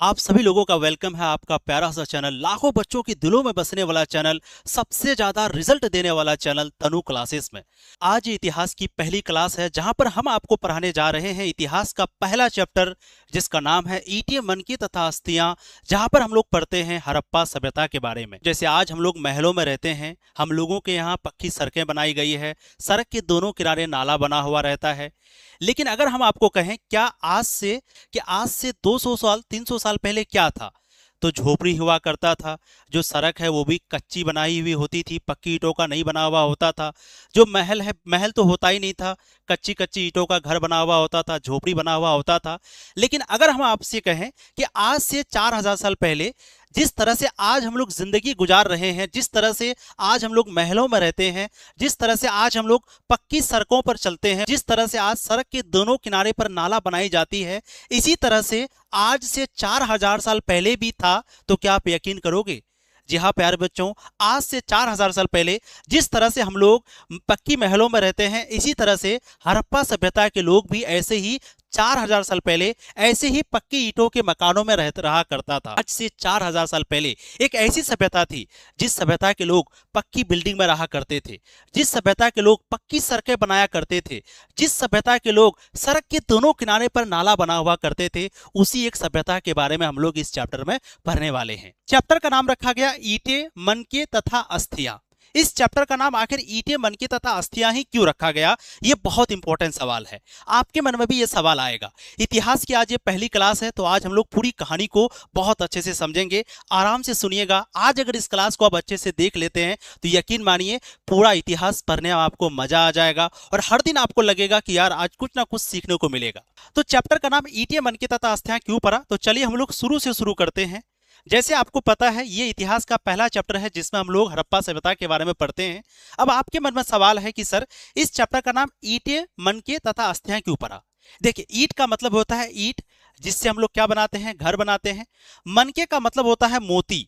आप सभी लोगों का वेलकम है आपका प्यारा सा चैनल, लाखों बच्चों के दिलों में बसने वाला चैनल, सबसे ज्यादा रिजल्ट देने वाला चैनल तनु क्लासेस में। आज ये इतिहास की पहली क्लास है जहां पर हम आपको पढ़ाने जा रहे हैं इतिहास का पहला चैप्टर, जिसका नाम है ईंटें मनके तथा अस्थियां। जहां पर हम लोग पढ़ते हैं हड़प्पा सभ्यता के बारे में। जैसे आज हम लोग महलों में रहते हैं, हम लोगों के यहाँ पक्की सड़कें बनाई गई है, सड़क के दोनों किनारे नाला बना हुआ रहता है। लेकिन अगर हम आपको कहें कि आज से 200 साल 300 साल पहले क्या था, तो झोपड़ी हुआ करता था। जो सड़क है वो भी कच्ची बनाई हुई होती थी, पक्की ईंटों का नहीं बना हुआ होता था। जो महल है, महल तो होता ही नहीं था, कच्ची कच्ची ईंटों का घर बना हुआ होता था, झोपड़ी बना हुआ होता था। लेकिन अगर हम आपसे कहें कि आज से 4000 साल पहले जिस तरह से आज हम लोग जिंदगी गुजार रहे हैं, जिस तरह से आज हम लोग महलों में रहते हैं, जिस तरह से आज हम लोग पक्की सड़कों पर चलते हैं, जिस तरह से आज सड़क के दोनों किनारे पर नाला बनाई जाती है, इसी तरह से आज से 4000 साल पहले भी था। तो क्या आप यकीन करोगे? जी हाँ प्यारे बच्चों, आज से 4000 साल पहले जिस तरह से हम लोग पक्की महलों में रहते हैं, इसी तरह से हड़प्पा सभ्यता के लोग भी ऐसे ही 4000 साल पहले ऐसे ही पक्की ईंटों के मकानों में रहा करता था। आज से 4000 साल पहले एक ऐसी सभ्यता थी जिस सभ्यता के लोग पक्की बिल्डिंग में रहा करते थे, जिस सभ्यता के लोग पक्की सड़कें बनाया करते थे, जिस सभ्यता के लोग सड़क के दोनों किनारे पर नाला बना हुआ करते थे, उसी एक सभ्यता के बारे में हम लोग इस चैप्टर में पढ़ने वाले हैं। चैप्टर का नाम रखा गया ईंटें मनके तथा अस्थियां। इस चैप्टर का नाम आखिर ईंटें मनके तथा अस्थियां ही क्यों रखा गया, ये बहुत इंपॉर्टेंट सवाल है। आपके मन में भी ये सवाल आएगा। इतिहास की आज ये पहली क्लास है, तो आज हम लोग पूरी कहानी को बहुत अच्छे से समझेंगे। आराम से सुनिएगा। आज अगर इस क्लास को आप अच्छे से देख लेते हैं तो यकीन मानिए पूरा इतिहास पढ़ने में आपको मजा आ जाएगा और हर दिन आपको लगेगा कि यार आज कुछ ना कुछ सीखने को मिलेगा। तो चैप्टर का नाम ईंटें मनके तथा अस्थियां क्यों पढ़ा, तो चलिए हम लोग शुरू से शुरू करते हैं। जैसे आपको पता है ये इतिहास का पहला चैप्टर है जिसमें हम लोग हड़प्पा सभ्यता के बारे में पढ़ते हैं। अब आपके मन में सवाल है कि सर इस चैप्टर का नाम ईंटें मनके तथा अस्थियां क्यों पढ़ा। देखिए, ईंट का मतलब होता है ईंट, जिससे हम लोग क्या बनाते हैं, घर बनाते हैं। मनके का मतलब होता है मोती,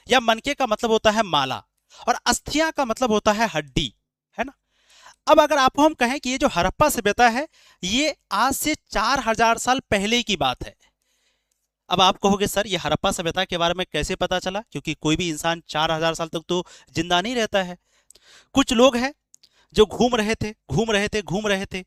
या मनके का मतलब होता है माला, और अस्थियां का मतलब होता है हड्डी, है ना। अब अगर आपको हम कहें कि ये जो हड़प्पा सभ्यता है ये आज से 4000 साल पहले की बात है। अब आप कहोगे सर ये हड़प्पा सभ्यता के बारे में कैसे पता चला, क्योंकि कोई भी इंसान 4000 साल तक तो जिंदा नहीं रहता है। कुछ लोग हैं जो घूम रहे थे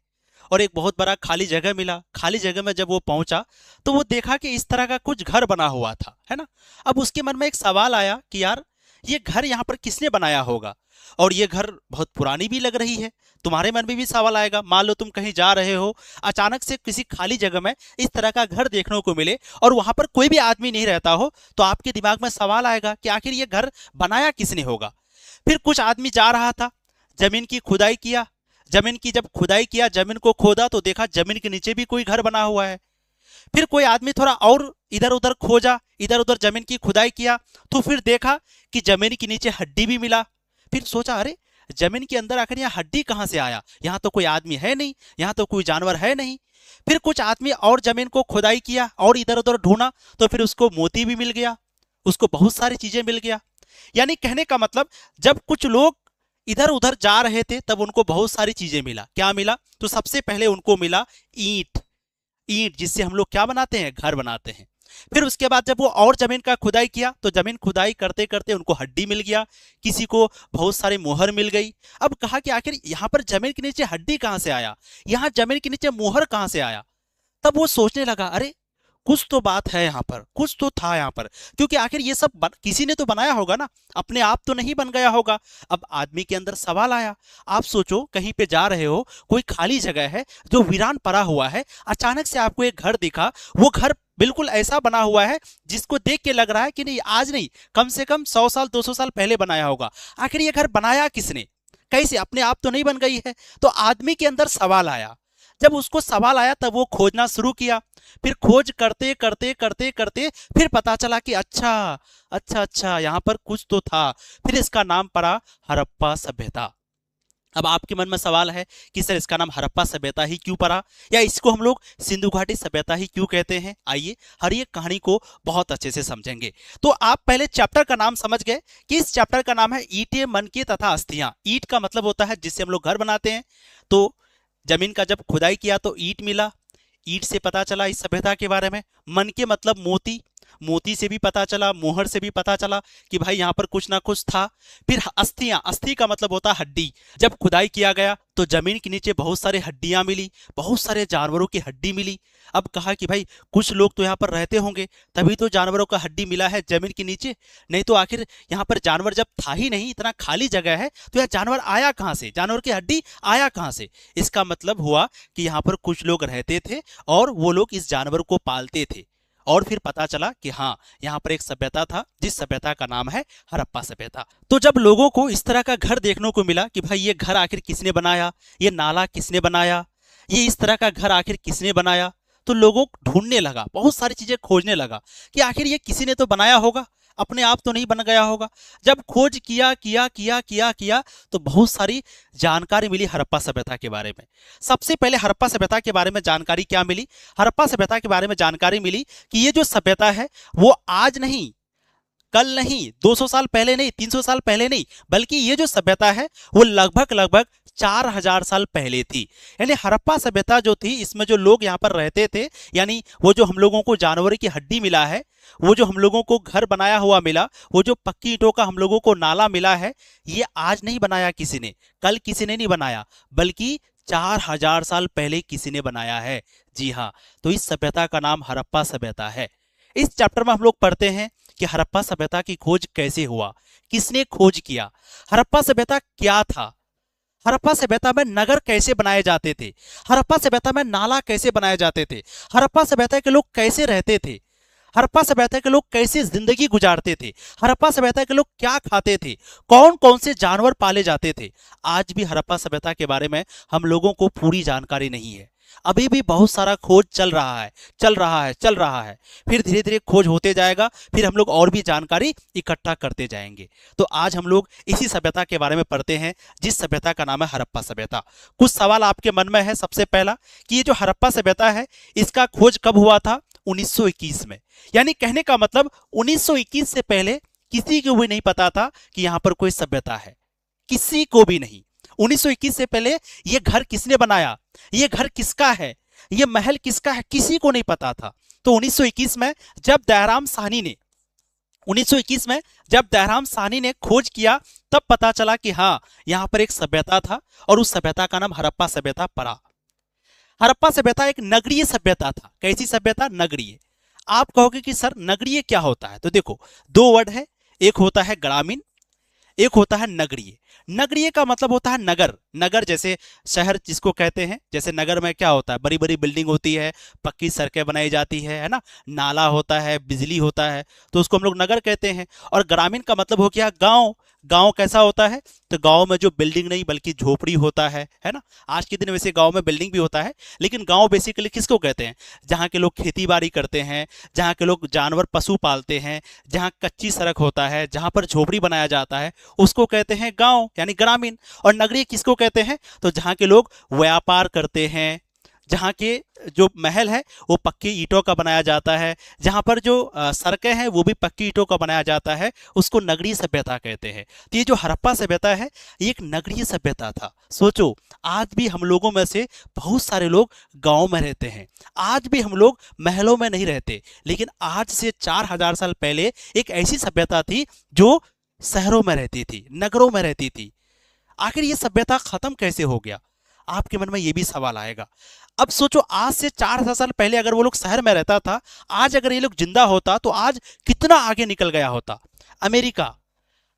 और एक बहुत बड़ा खाली जगह मिला। खाली जगह में जब वो पहुंचा तो वो देखा कि इस तरह का कुछ घर बना हुआ था, है ना। अब उसके मन में एक सवाल आया कि यार ये घर यहाँ पर किसने बनाया होगा, और ये घर बहुत पुरानी भी लग रही है। तुम्हारे मन में भी सवाल आएगा। मान लो तुम कहीं जा रहे हो, अचानक से किसी खाली जगह में इस तरह का घर देखने को मिले और वहां पर कोई भी आदमी नहीं रहता हो, तो आपके दिमाग में सवाल आएगा कि आखिर ये घर बनाया किसने होगा। फिर कुछ आदमी जा रहा था, जमीन की खुदाई किया। जमीन की जब खुदाई किया, जमीन को खोदा तो देखा जमीन के नीचे भी कोई घर बना हुआ है। फिर कोई आदमी थोड़ा और इधर उधर खोजा, इधर उधर जमीन की खुदाई किया, तो फिर देखा कि जमीन के नीचे हड्डी भी मिला। फिर सोचा अरे जमीन के अंदर आखिर यहाँ हड्डी कहाँ से आया, यहाँ तो कोई आदमी है नहीं, यहाँ तो कोई जानवर है नहीं। फिर कुछ आदमी और जमीन को खुदाई किया और इधर उधर ढूंढा, तो फिर उसको मोती भी मिल गया, उसको बहुत सारी चीजें मिल गया। यानी कहने का मतलब जब कुछ लोग इधर उधर जा रहे थे तब उनको बहुत सारी चीजें मिला। क्या मिला? तो सबसे पहले उनको मिला ईंट। ईंट जिससे हम लोग क्या बनाते हैं, घर बनाते हैं। फिर उसके बाद जब वो और जमीन का खुदाई किया तो जमीन खुदाई करते करते उनको हड्डी मिल गया, किसी को बहुत सारी मोहर मिल गई। अब कहा कि आखिर यहाँ पर जमीन के नीचे हड्डी कहाँ से आया, यहाँ जमीन के नीचे मोहर कहाँ से आया। तब वो सोचने लगा अरे कुछ तो बात है यहाँ पर, कुछ तो था यहाँ पर, क्योंकि आखिर ये सब किसी ने तो बनाया होगा ना, अपने आप तो नहीं बन गया होगा। अब आदमी के अंदर सवाल आया। आप सोचो कहीं पे जा रहे हो, कोई खाली जगह है जो वीरान पड़ा हुआ है, अचानक से आपको एक घर दिखा। वो घर बिल्कुल ऐसा बना हुआ है जिसको देख के लग रहा है कि नहीं आज नहीं, कम से कम 100 साल 200 साल पहले बनाया होगा। आखिर ये घर बनाया किसने, कैसे, अपने आप तो नहीं बन गई है। तो आदमी के अंदर सवाल आया। जब उसको सवाल आया तब वो खोजना शुरू किया। फिर खोज करते करते करते करते फिर पता चला कि अच्छा अच्छा अच्छा यहाँ पर कुछ तो था। फिर इसका नाम पड़ा हड़प्पा सभ्यता। अब आपके मन में सवाल है कि सर इसका नाम हड़प्पा सभ्यता ही क्यों पड़ा, या इसको हम लोग सिंधु घाटी सभ्यता ही क्यों कहते हैं। आइए हर एक कहानी को बहुत अच्छे से समझेंगे। तो आप पहले चैप्टर का नाम समझ गए कि इस चैप्टर का नाम है ईंटें मनके तथा अस्थियां। ईंट का मतलब होता है जिससे हम लोग घर बनाते हैं। तो जमीन का जब खुदाई किया तो ईंट मिला, ईंट से पता चला इस सभ्यता के बारे में। मन के मतलब मोती, मोती से भी पता चला, मोहर से भी पता चला कि भाई यहाँ पर कुछ ना कुछ था। फिर अस्थियां, अस्थि का मतलब होता है हड्डी। जब खुदाई किया गया तो जमीन के नीचे बहुत सारे हड्डियां मिली, बहुत सारे जानवरों की हड्डी मिली। अब कहा कि भाई कुछ लोग तो यहाँ पर रहते होंगे, तभी तो जानवरों का हड्डी मिला है जमीन के नीचे, नहीं तो आखिर यहाँ पर जानवर जब था ही नहीं, इतना खाली जगह है, तो यह जानवर आया कहाँ से, जानवर की हड्डी आया कहाँ से। इसका मतलब हुआ कि यहाँ पर कुछ लोग रहते थे और वो लोग इस जानवर को पालते थे। और फिर पता चला कि हाँ, यहाँ पर एक सभ्यता था जिस सभ्यता का नाम है हड़प्पा सभ्यता। तो जब लोगों को इस तरह का घर देखने को मिला कि भाई ये घर आखिर किसने बनाया, ये नाला किसने बनाया, ये इस तरह का घर आखिर किसने बनाया, तो लोगों ढूंढने लगा, बहुत सारी चीजें खोजने लगा कि आखिर ये किसी ने तो बनाया होगा, अपने आप तो नहीं बन गया होगा। जब खोज किया किया किया किया किया तो बहुत सारी जानकारी मिली हड़प्पा सभ्यता के बारे में। सबसे पहले हड़प्पा सभ्यता के बारे में जानकारी क्या मिली, हड़प्पा सभ्यता के बारे में जानकारी मिली कि ये जो सभ्यता है वो आज नहीं, कल नहीं, 200 साल पहले नहीं, 300 साल पहले नहीं, बल्कि ये जो सभ्यता है वो लगभग 4000 साल पहले थी। यानी हड़प्पा सभ्यता जो थी, इसमें जो लोग यहाँ पर रहते थे, यानी वो जो हम लोगों को जानवर की हड्डी मिला है, वो जो हम लोगों को घर बनाया हुआ मिला, वो जो पक्की ईंटों का हम लोगों को नाला मिला है, ये आज नहीं बनाया किसी ने, कल किसी ने नहीं बनाया, बल्कि 4000 साल पहले किसी ने बनाया है। जी हाँ, तो इस सभ्यता का नाम हड़प्पा सभ्यता है। इस चैप्टर में हम लोग पढ़ते हैं कि हड़प्पा सभ्यता की खोज कैसे हुआ, किसने खोज किया, हड़प्पा सभ्यता क्या था, हड़प्पा सभ्यता में नगर कैसे बनाए जाते थे, हड़प्पा सभ्यता में नाला कैसे बनाए जाते थे, हड़प्पा सभ्यता के लोग कैसे रहते थे, हड़प्पा सभ्यता के लोग कैसे जिंदगी गुजारते थे, हड़प्पा सभ्यता के लोग क्या खाते थे, कौन कौन से जानवर पाले जाते थे। आज भी हड़प्पा सभ्यता के बारे में हम लोगों को पूरी जानकारी नहीं है। अभी भी बहुत सारा खोज चल रहा है, चल रहा है, चल रहा है। फिर धीरे धीरे खोज होते जाएगा, फिर हम लोग और भी जानकारी इकट्ठा करते जाएंगे। तो आज हम लोग इसी सभ्यता के बारे में पढ़ते हैं जिस सभ्यता का नाम है हड़प्पा सभ्यता। कुछ सवाल आपके मन में है। सबसे पहला कि ये जो हड़प्पा सभ्यता है इसका खोज कब हुआ था? 1921 में। यानी कहने का मतलब 1921 से पहले किसी को भी नहीं पता था कि यहां पर कोई सभ्यता है, किसी को भी नहीं। 1921 से पहले ये घर किसने बनाया, ये घर किसका है, ये महल किसका है, किसी को नहीं पता था। तो 1921 में जब दयाराम साहनी ने 1921 में जब दयाराम साहनी ने खोज किया, तब पता चला कि हाँ, यहां पर एक सभ्यता था और उस सभ्यता का नाम हड़प्पा सभ्यता पड़ा। हड़प्पा सभ्यता एक नगरीय सभ्यता था। कैसी सभ्यता? नगरीय। आप कहोगे कि सर नगरीय क्या होता है? तो देखो, दो वर्ड है, एक होता है ग्रामीण, एक होता है नगरीय। नगरीय का मतलब होता है नगर, नगर जैसे शहर जिसको कहते हैं। जैसे नगर में क्या होता है? बड़ी बड़ी बिल्डिंग होती है, पक्की सड़कें बनाई जाती है ना, नाला होता है, बिजली होता है, तो उसको हम लोग नगर कहते हैं। और ग्रामीण का मतलब हो गया गांव। गांव कैसा होता है? तो गांव में जो बिल्डिंग नहीं बल्कि झोपड़ी होता है ना। आज के दिन वैसे गांव में बिल्डिंग भी होता है, लेकिन गांव बेसिकली किसको कहते हैं? जहां के लोग खेती बाड़ी करते हैं, जहां के लोग जानवर पशु पालते हैं, जहां कच्ची सड़क होता है, जहां पर झोपड़ी बनाया जाता है, उसको कहते हैं गांव, यानी ग्रामीण। और नगरीय किसको कहते हैं? तो जहां के लोग व्यापार करते हैं, जहाँ के जो महल है वो पक्की ईंटों का बनाया जाता है, जहाँ पर जो सड़कें हैं वो भी पक्की ईंटों का बनाया जाता है, उसको नगरीय सभ्यता कहते हैं। तो ये जो हड़प्पा सभ्यता है ये एक नगरीय सभ्यता था। सोचो, आज भी हम लोगों में से बहुत सारे लोग गांव में रहते हैं, आज भी हम लोग महलों में नहीं रहते, लेकिन आज से 4000 साल पहले एक ऐसी सभ्यता थी जो शहरों में रहती थी, नगरों में रहती थी। आखिर ये सभ्यता खत्म कैसे हो गया? आपके मन में ये भी सवाल आएगा। अब सोचो, आज से 4000 साल पहले अगर वो लोग शहर में रहता था, आज अगर ये लोग जिंदा होता तो आज कितना आगे निकल गया होता। अमेरिका,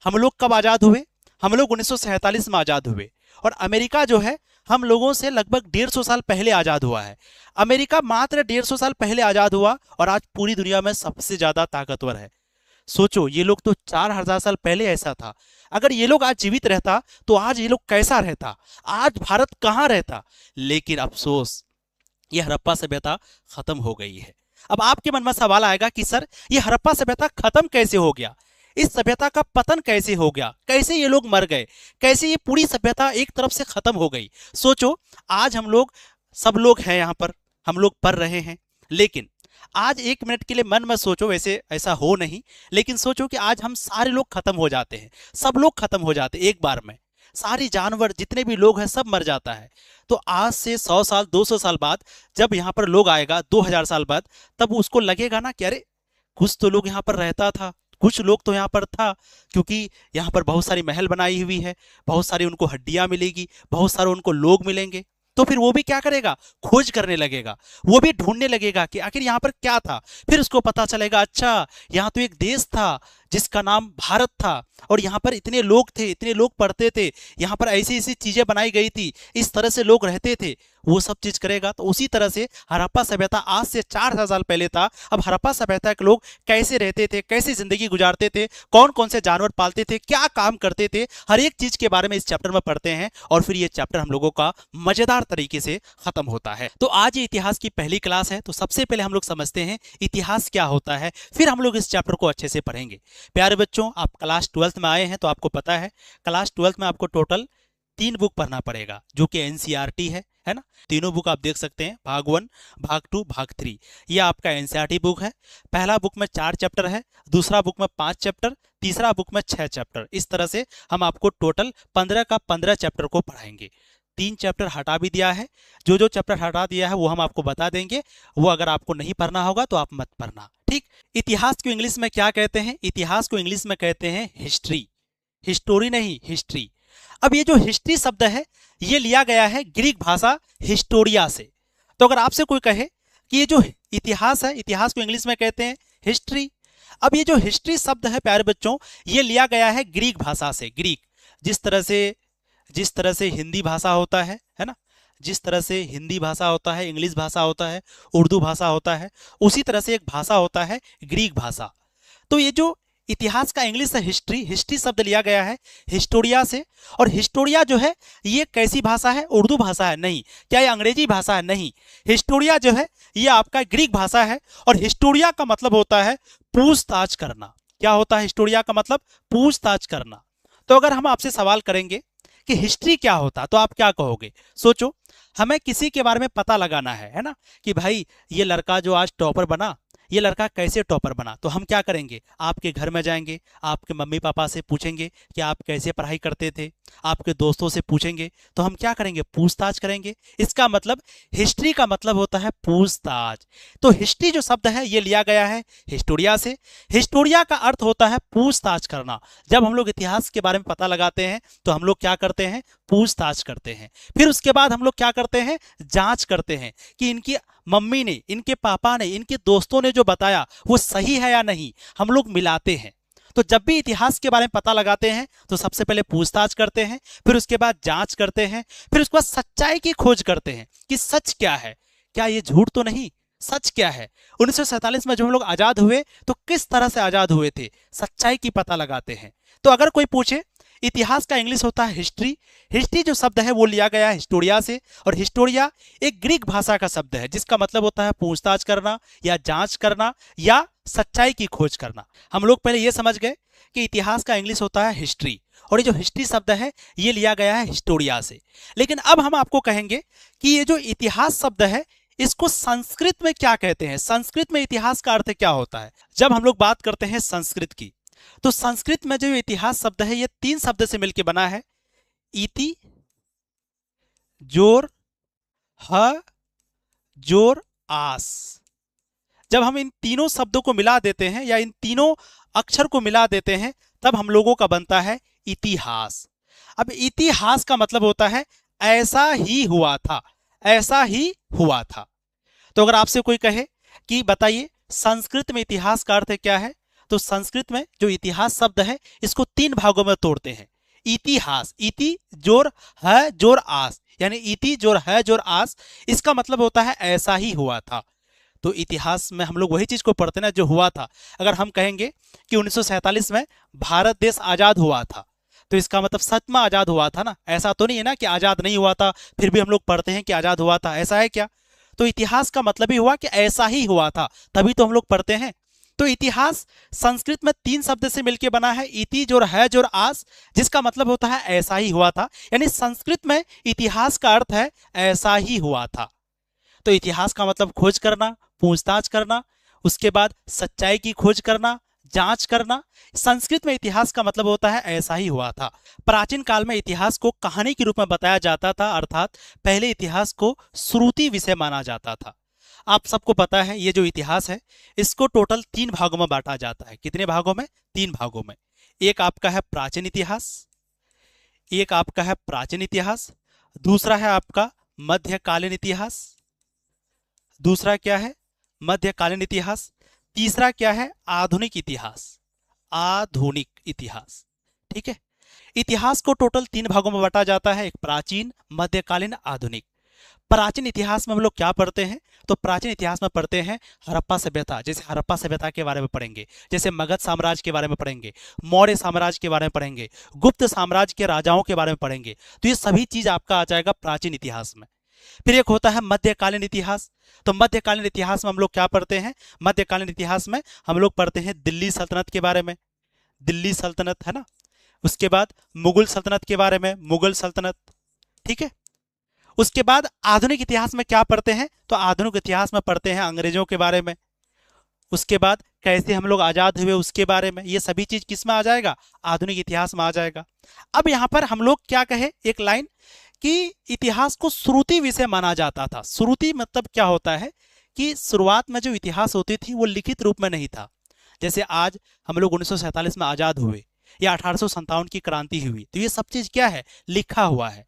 हम लोग कब आजाद हुए? हम लोग 1947 में आजाद हुए, और अमेरिका जो है हम लोगों से लगभग 150 साल पहले आजाद हुआ है। अमेरिका मात्र 150 साल पहले आजाद हुआ और आज पूरी दुनिया में सबसे ज्यादा ताकतवर है। सोचो, ये लोग तो 4000 साल पहले ऐसा था। अगर ये लोग आज जीवित रहता तो आज ये लोग कैसा रहता, आज भारत कहां रहता। लेकिन अफसोस, ये हड़प्पा सभ्यता खत्म हो गई है। अब आपके मन में सवाल आएगा कि सर ये हड़प्पा सभ्यता खत्म कैसे हो गया, इस सभ्यता का पतन कैसे हो गया, कैसे ये लोग मर गए, कैसे ये पूरी सभ्यता एक तरफ से खत्म हो गई। सोचो, आज हम लोग सब लोग हैं यहाँ पर, हम लोग पढ़ रहे हैं, लेकिन आज एक मिनट के लिए मन में सोचो, वैसे ऐसा हो नहीं, लेकिन सोचो कि आज हम सारे लोग खत्म हो जाते हैं, सब लोग खत्म हो जाते एक बार में, सारी जानवर जितने भी लोग हैं सब मर जाता है। तो आज से 100 साल 200 साल बाद जब यहाँ पर लोग आएगा, 2000 साल बाद, तब उसको लगेगा ना कि अरे कुछ तो लोग यहाँ पर रहता था, कुछ लोग तो यहाँ पर था, क्योंकि यहाँ पर बहुत सारी महल बनाई हुई है, बहुत सारी उनको हड्डियां मिलेगी, बहुत सारे उनको लोग मिलेंगे। तो फिर वो भी क्या करेगा, खोज करने लगेगा, वो भी ढूंढने लगेगा कि आखिर यहाँ पर क्या था। फिर उसको पता चलेगा, अच्छा यहाँ तो एक देश था जिसका नाम भारत था, और यहाँ पर इतने लोग थे, इतने लोग पढ़ते थे, यहाँ पर ऐसी ऐसी चीजें बनाई गई थी, इस तरह से लोग रहते थे, वो सब चीज करेगा। तो उसी तरह से हड़प्पा सभ्यता आज से 4000 साल पहले था। अब हड़प्पा सभ्यता के लोग कैसे रहते थे, कैसे जिंदगी गुजारते थे, कौन कौन से जानवर पालते थे, क्या काम करते थे, हर एक चीज के बारे में इस चैप्टर में पढ़ते हैं। और फिर ये चैप्टर हम लोगों का मजेदार तरीके से खत्म होता है। तो आज ये इतिहास की पहली क्लास है। तो सबसे पहले हम लोग समझते हैं इतिहास क्या होता है, फिर हम लोग इस चैप्टर को अच्छे से पढ़ेंगे। प्यारे बच्चों, आप क्लास 12th में आए हैं तो आपको पता है क्लास 12th में आपको टोटल 3 बुक पढ़ना पड़ेगा, जो कि एनसीईआरटी है ना। तीनों बुक आप देख सकते हैं, भाग 1, भाग 2, भाग 3। ये आपका एनसीईआरटी बुक है। पहला बुक में 4 चैप्टर है, दूसरा बुक में 5 चैप्टर, तीसरा बुक में 6 चैप्टर। इस तरह से हम आपको टोटल 15 का 15 चैप्टर को पढ़ाएंगे। 3 चैप्टर हटा भी दिया है, जो चैप्टर हटा दिया है वो हम आपको बता देंगे, वो अगर आपको नहीं पढ़ना होगा तो आप मत पढ़ना, ठीक। इतिहास को इंग्लिश में क्या कहते हैं? इतिहास को इंग्लिश में कहते हैं हिस्ट्री। हिस्टोरी नहीं, हिस्ट्री। अब ये जो हिस्ट्री शब्द है ये लिया गया है ग्रीक भाषा हिस्टोरिया से। तो अगर आपसे कोई कहे कि ये जो इतिहास है, इतिहास को इंग्लिश में कहते हैं हिस्ट्री। अब ये जो हिस्ट्री शब्द है प्यारे बच्चों, ये लिया गया है ग्रीक भाषा से। ग्रीक, जिस तरह से हिंदी भाषा होता है ना, जिस तरह से हिंदी भाषा होता है, इंग्लिश भाषा होता है, उर्दू भाषा होता है, उसी तरह से एक भाषा होता है ग्रीक भाषा। तो ये जो इतिहास का इंग्लिश है हिस्ट्री, हिस्ट्री शब्द लिया गया है हिस्टोरिया से। और हिस्टोरिया जो है ये कैसी भाषा है? उर्दू भाषा है? नहीं। क्या ये अंग्रेजी भाषा है? नहीं। हिस्टोरिया जो है ये आपका ग्रीक भाषा है। और हिस्टोरिया का मतलब होता है पूछताछ करना। क्या होता है हिस्टोरिया का मतलब? पूछताछ करना। तो अगर हम आपसे सवाल करेंगे कि हिस्ट्री क्या होता, तो आप क्या कहोगे? सोचो, हमें किसी के बारे में पता लगाना है ना, कि भाई ये लड़का जो आज टॉपर बना, ये लड़का कैसे टॉपर बना। तो हम क्या करेंगे? आपके घर में जाएंगे, आपके मम्मी पापा से पूछेंगे कि आप कैसे पढ़ाई करते थे, आपके दोस्तों से पूछेंगे। तो हम क्या करेंगे? पूछताछ करेंगे। इसका मतलब हिस्ट्री का मतलब होता है पूछताछ। तो हिस्ट्री जो शब्द है ये लिया गया है हिस्टोरिया से। हिस्टोरिया का अर्थ होता है पूछताछ करना। जब हम लोग इतिहास के बारे में पता लगाते हैं तो हम लोग क्या करते हैं? पूछताछ करते हैं। फिर उसके बाद हम लोग क्या करते हैं? जांच करते हैं कि इनकी मम्मी ने, इनके पापा ने, इनके दोस्तों ने जो बताया वो सही है या नहीं, हम लोग मिलाते हैं। तो जब भी इतिहास के बारे में पता लगाते हैं तो सबसे पहले पूछताछ करते हैं, फिर उसके बाद जांच करते हैं, फिर उसके बाद सच्चाई की खोज करते हैं कि सच क्या है, क्या ये झूठ तो नहीं, सच क्या है। 1947 में जब हम लोग आजाद हुए तो किस तरह से आजाद हुए थे, सच्चाई की पता लगाते हैं। तो अगर कोई पूछे इतिहास का इंग्लिश होता है हिस्ट्री, हिस्ट्री जो शब्द है वो लिया गया है हिस्टोरिया से। और हिस्टोरिया एक ग्रीक भाषा का शब्द है जिसका मतलब होता है पूछताछ करना या जांच करना या सच्चाई की खोज करना। हम लोग पहले ये समझ गए कि इतिहास का इंग्लिश होता है हिस्ट्री, और ये जो हिस्ट्री शब्द है ये लिया गया है हिस्टोरिया से। लेकिन अब हम आपको कहेंगे कि ये जो इतिहास शब्द है इसको संस्कृत में क्या कहते हैं। संस्कृत में इतिहास का अर्थ क्या होता है? जब हम लोग बात करते हैं संस्कृत की, तो संस्कृत में जो इतिहास शब्द है ये 3 शब्द से मिलकर बना है। इति, जोर, ह, जोर, आस। जब हम इन तीनों शब्दों को मिला देते हैं या इन तीनों अक्षर को मिला देते हैं तब हम लोगों का बनता है इतिहास। अब इतिहास का मतलब होता है ऐसा ही हुआ था, ऐसा ही हुआ था। तो अगर आपसे कोई कहे कि बताइए संस्कृत में इतिहास का अर्थ क्या है, तो संस्कृत में जो इतिहास शब्द है इसको 3 भागों में तोड़ते हैं। इतिहास, इति जोर है जोर आस, यानी इति जोर है जोर आस, इसका मतलब होता है ऐसा ही हुआ था। तो इतिहास में हम लोग वही चीज को पढ़ते ना जो हुआ था। अगर हम कहेंगे कि 1947 में भारत देश आजाद हुआ था, तो इसका मतलब सच में आजाद हुआ था ना, ऐसा तो नहीं है ना कि आजाद नहीं हुआ था फिर भी हम लोग पढ़ते हैं कि आजाद हुआ था, ऐसा है क्या? तो इतिहास का मतलब ही हुआ कि ऐसा ही हुआ था, तभी तो हम लोग पढ़ते हैं। तो इतिहास संस्कृत में 3 शब्द से मिलकर बना है, इति जोर है जोर आस, जिसका मतलब होता है ऐसा ही हुआ था। यानी संस्कृत में इतिहास का अर्थ है ऐसा ही हुआ था। तो इतिहास का मतलब खोज करना, पूछताछ करना, उसके बाद सच्चाई की खोज करना, जांच करना। संस्कृत में इतिहास का मतलब होता है ऐसा ही हुआ था। प्राचीन काल में इतिहास को कहानी के रूप में बताया जाता था, अर्थात पहले इतिहास को श्रुति विषय माना जाता था। आप सबको पता है ये जो इतिहास है इसको टोटल 3 भागों में बांटा जाता है। कितने भागों में? 3 भागों में। एक आपका है प्राचीन इतिहास, एक आपका है प्राचीन इतिहास, दूसरा है आपका मध्यकालीन इतिहास, दूसरा क्या है? मध्यकालीन इतिहास, तीसरा क्या है? आधुनिक इतिहास, आधुनिक इतिहास। ठीक है, इतिहास को टोटल 3 भागों में बांटा जाता है, एक प्राचीन, मध्यकालीन, आधुनिक। प्राचीन इतिहास में हम लोग क्या पढ़ते हैं? तो प्राचीन इतिहास में पढ़ते हैं हड़प्पा सभ्यता, जैसे हड़प्पा सभ्यता के बारे में पढ़ेंगे, जैसे मगध साम्राज्य के बारे में पढ़ेंगे, मौर्य साम्राज्य के बारे में पढ़ेंगे, गुप्त साम्राज्य के राजाओं के बारे में पढ़ेंगे। तो ये सभी चीज आपका आ जाएगा प्राचीन इतिहास में। फिर एक होता है मध्यकालीन इतिहास। तो मध्यकालीन इतिहास में हम लोग क्या पढ़ते हैं? मध्यकालीन इतिहास में हम लोग पढ़ते हैं दिल्ली सल्तनत के बारे में, दिल्ली सल्तनत है ना, उसके बाद मुगल सल्तनत के बारे में, मुगल सल्तनत। ठीक है, उसके बाद आधुनिक इतिहास में क्या पढ़ते हैं? तो आधुनिक इतिहास में पढ़ते हैं अंग्रेजों के बारे में, उसके बाद कैसे हम लोग आजाद हुए उसके बारे में। ये सभी चीज किस में आ जाएगा? आधुनिक इतिहास में आ जाएगा। अब यहां पर हम लोग क्या कहे, एक लाइन कि इतिहास को श्रुति विषय माना जाता था। श्रुति मतलब क्या होता है कि शुरुआत में जो इतिहास होती थी वो लिखित रूप में नहीं था। जैसे आज हम लोग 1947 में आजाद हुए या 1857 की क्रांति हुई, तो ये सब चीज क्या है? लिखा हुआ है।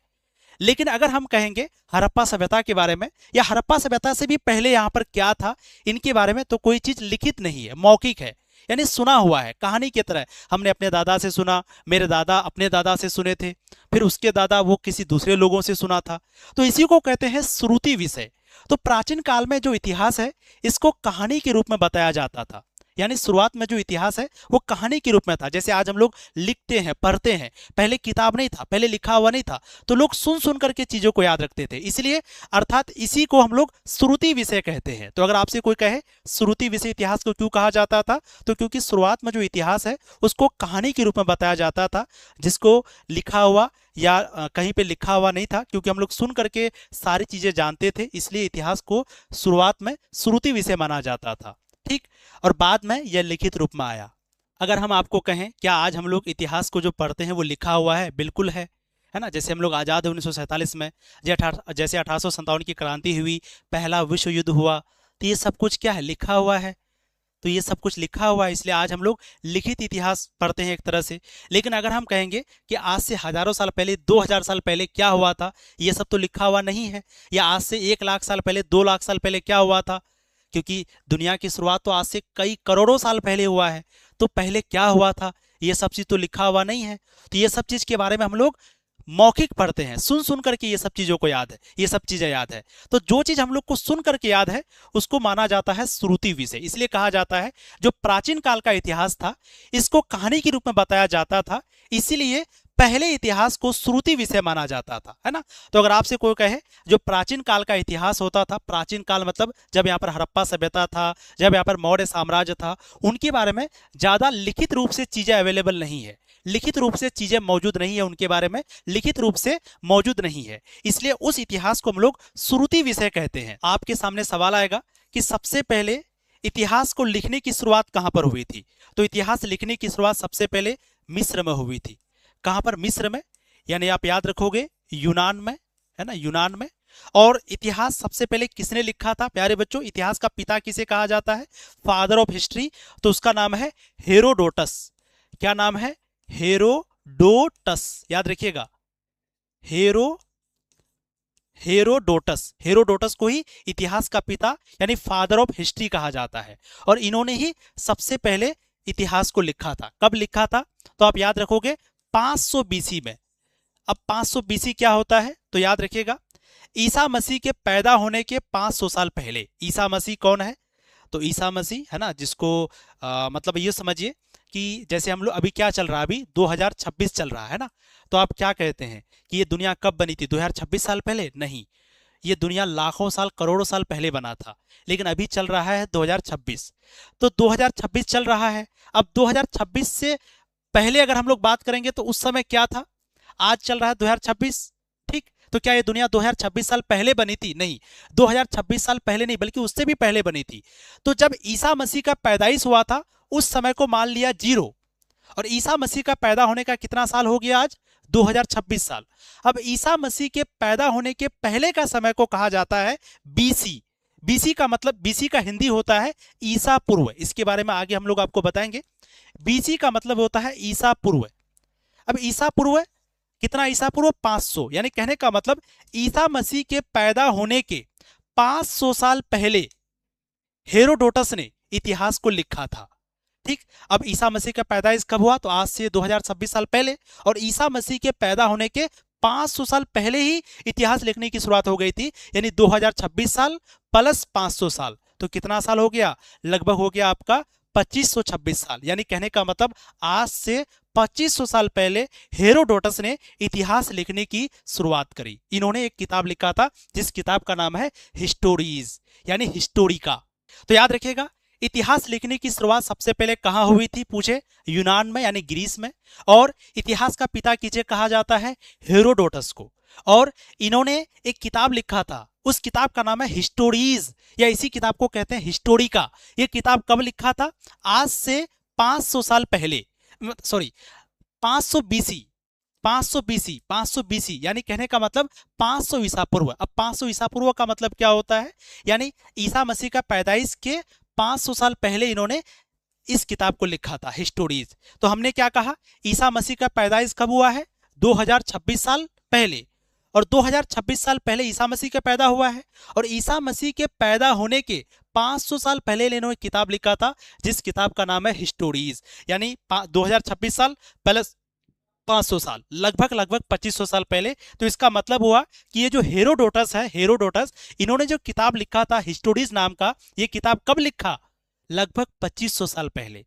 लेकिन अगर हम कहेंगे हड़प्पा सभ्यता के बारे में या हड़प्पा सभ्यता से भी पहले यहाँ पर क्या था इनके बारे में, तो कोई चीज लिखित नहीं है, मौखिक है, यानी सुना हुआ है, कहानी की तरह। हमने अपने दादा से सुना, मेरे दादा अपने दादा से सुने थे, फिर उसके दादा वो किसी दूसरे लोगों से सुना था। तो इसी को कहते हैं श्रुति विषय। तो प्राचीन काल में जो इतिहास है इसको कहानी के रूप में बताया जाता था, यानी शुरुआत में जो इतिहास है वो कहानी के रूप में था। जैसे आज हम लोग लिखते हैं, पढ़ते हैं, पहले किताब नहीं था, पहले लिखा हुआ नहीं था, तो लोग सुन सुन करके चीजों को याद रखते थे, इसलिए अर्थात इसी को हम लोग श्रुति विषय कहते हैं। तो अगर आपसे कोई कहे श्रुति विषय इतिहास को क्यों कहा जाता था, तो क्योंकि शुरुआत में जो इतिहास है उसको कहानी के रूप में बताया जाता था, जिसको लिखा हुआ या कहीं पे लिखा हुआ नहीं था, क्योंकि हम लोग सुन करके सारी चीजें जानते थे, इसलिए इतिहास को शुरुआत में श्रुति विषय माना जाता था। ठीक, और बाद में यह लिखित रूप में आया। अगर हम आपको कहें क्या आज हम लोग इतिहास को जो पढ़ते हैं वो लिखा हुआ है? बिल्कुल है ना। जैसे हम लोग आजाद हुए 1947 में, जैसे 1857 की क्रांति हुई, पहला विश्व युद्ध हुआ, तो ये सब कुछ क्या है? लिखा हुआ है। तो ये सब कुछ लिखा हुआ है, इसलिए आज हम लोग लिखित इतिहास पढ़ते हैं एक तरह से। लेकिन अगर हम कहेंगे कि आज से हजारों साल पहले, 2000 साल पहले क्या हुआ था, ये सब तो लिखा हुआ नहीं है। या आज से 1 लाख साल पहले, 2 लाख साल पहले क्या हुआ था, क्योंकि दुनिया की शुरुआत तो आज से कई करोड़ों साल पहले हुआ है, तो पहले क्या हुआ था ये सब चीज तो लिखा हुआ नहीं है। तो ये सब चीज के बारे में हम लोग मौखिक पढ़ते हैं, सुन सुन करके ये सब चीजों को याद है, ये सब चीजें याद है। तो जो चीज हम लोग को सुन करके याद है उसको माना जाता है श्रुति विषय। इसलिए कहा जाता है जो प्राचीन काल का इतिहास था इसको कहानी के रूप में बताया जाता था, इसीलिए पहले इतिहास को श्रुति विषय माना जाता था, है ना। तो अगर आपसे कोई कहे जो प्राचीन काल का इतिहास होता था, प्राचीन काल मतलब जब यहाँ पर हड़प्पा सभ्यता था, जब यहाँ पर मौर्य साम्राज्य था, उनके बारे में ज्यादा लिखित रूप से चीजें अवेलेबल नहीं है, लिखित रूप से चीजें मौजूद नहीं है, उनके बारे में लिखित रूप से मौजूद नहीं है, इसलिए उस इतिहास को हम लोग श्रुति विषय कहते हैं। आपके सामने सवाल आएगा कि सबसे पहले इतिहास को लिखने की शुरुआत कहां पर हुई थी? तो इतिहास लिखने की शुरुआत सबसे पहले मिस्र में हुई थी। कहां पर? मिस्र में, यानी आप याद रखोगे यूनान में, है ना, यूनान में। और इतिहास सबसे पहले किसने लिखा था प्यारे बच्चों? इतिहास का पिता किसे कहा जाता है? Father of history. तो उसका नाम है हेरोडोटस। क्या नाम है? हेरोडोटस, याद रखिएगा, हेरोडोटस। हेरोडोटस को ही इतिहास का पिता यानी फादर ऑफ हिस्ट्री कहा जाता है, और इन्होंने ही सबसे पहले इतिहास को लिखा था। कब लिखा था? तो आप याद रखोगे 500 बीसी में। अब 500 बीसी क्या होता है? तो याद रखिएगा ईसा मसीह के पैदा होने के 500 साल पहले। ईसा मसीह कौन है? तो ईसा मसीह, है ना, जिसको मतलब ये समझिए कि जैसे हम लोग अभी क्या चल रहा है, अभी 2026 चल रहा है ना, तो आप क्या कहते हैं कि ये दुनिया कब बनी थी? 2026 साल पहले? नहीं, ये दुनिया लाखों साल, करोड़ों साल पहले बना था, लेकिन अभी चल रहा है 2026। तो 2026 चल रहा है। अब 2026 से पहले अगर हम लोग बात करेंगे तो उस समय क्या था? आज चल रहा है 2026, ठीक। तो क्या ये दुनिया 2026 साल पहले बनी थी? नहीं, 2026 साल पहले नहीं, बल्कि उससे भी पहले बनी थी। तो जब ईसा मसीह का पैदाइश हुआ था उस समय को मान लिया 0, और ईसा मसीह का पैदा होने का कितना साल हो गया आज? 2026 साल। अब ईसा मसीह के पैदा होने के पहले का समय को कहा जाता है बीसी। बीसी का मतलब, बीसी का हिंदी होता है ईसा पूर्व, इसके बारे में आगे हम लोग आपको बताएंगे। बीसी का मतलब होता है ईसा पूर्व। अब ईसा पूर्व कितना, ईसा पूर्व 500, यानी कहने का मतलब ईसा मसीह के पैदा होने के 500 साल पहले हेरोडोटस ने इतिहास को लिखा था। ठीक, अब ईसा मसीह का पैदाइश कब हुआ, तो आज से 2026 साल पहले, और ईसा मसीह के पैदा होने के 500 साल पहले ही इतिहास लिखने की शुरुआत हो गई थी, यानी 2026 साल प्लस 500 साल, तो कितना साल हो गया, लगभग हो गया आपका 2526 साल। यानी कहने का मतलब आज से 2500 साल पहले हेरोडोटस ने इतिहास लिखने की शुरुआत करी। इन्होंने एक किताब लिखा था जिस किताब का नाम है हिस्टोरीज, यानी हिस्टोरिका। तो याद रखिएगा, इतिहास लिखने की शुरुआत सबसे पहले कहां हुई थी पूछे, यूनान में यानी ग्रीस में, और इतिहास का पिता किसे कहा जाता है, हेरोडोटस को। और इन्होंने एक किताब लिखा था, उस किताब का नाम है हिस्टोरीज, या इसी किताब को कहते हैं हिस्टोरिका। ये किताब कब लिखा था, आज से 500 साल पहले, सॉरी 500 बीसी, 500 बीसी यानी कहने का मतलब 500 ईसा पूर्व। अब 500 ईसा पूर्व का मतलब क्या होता है, यानी ईसा मसीह का पैदाइश के 500 साल पहले इन्होंने इस किताब को लिखा था हिस्टोरीज। तो हमने क्या कहा, ईसा मसीह का पैदाइश कब हुआ है, 2026 साल पहले, और 2026 साल पहले ईसा मसीह का पैदा हुआ है, और ईसा मसीह के पैदा होने के 500 साल पहले इन्होंने किताब लिखा था जिस किताब का नाम है हिस्टोरीज, यानी 2026 साल प्लस 500 साल, लगभग 2500 साल पहले। तो इसका मतलब हुआ कि ये जो हेरोडोटस है, हेरोडोटस, इन्होंने जो किताब लिखा था हिस्टोरीज नाम का, ये किताब कब लिखा, लगभग 2500 साल पहले।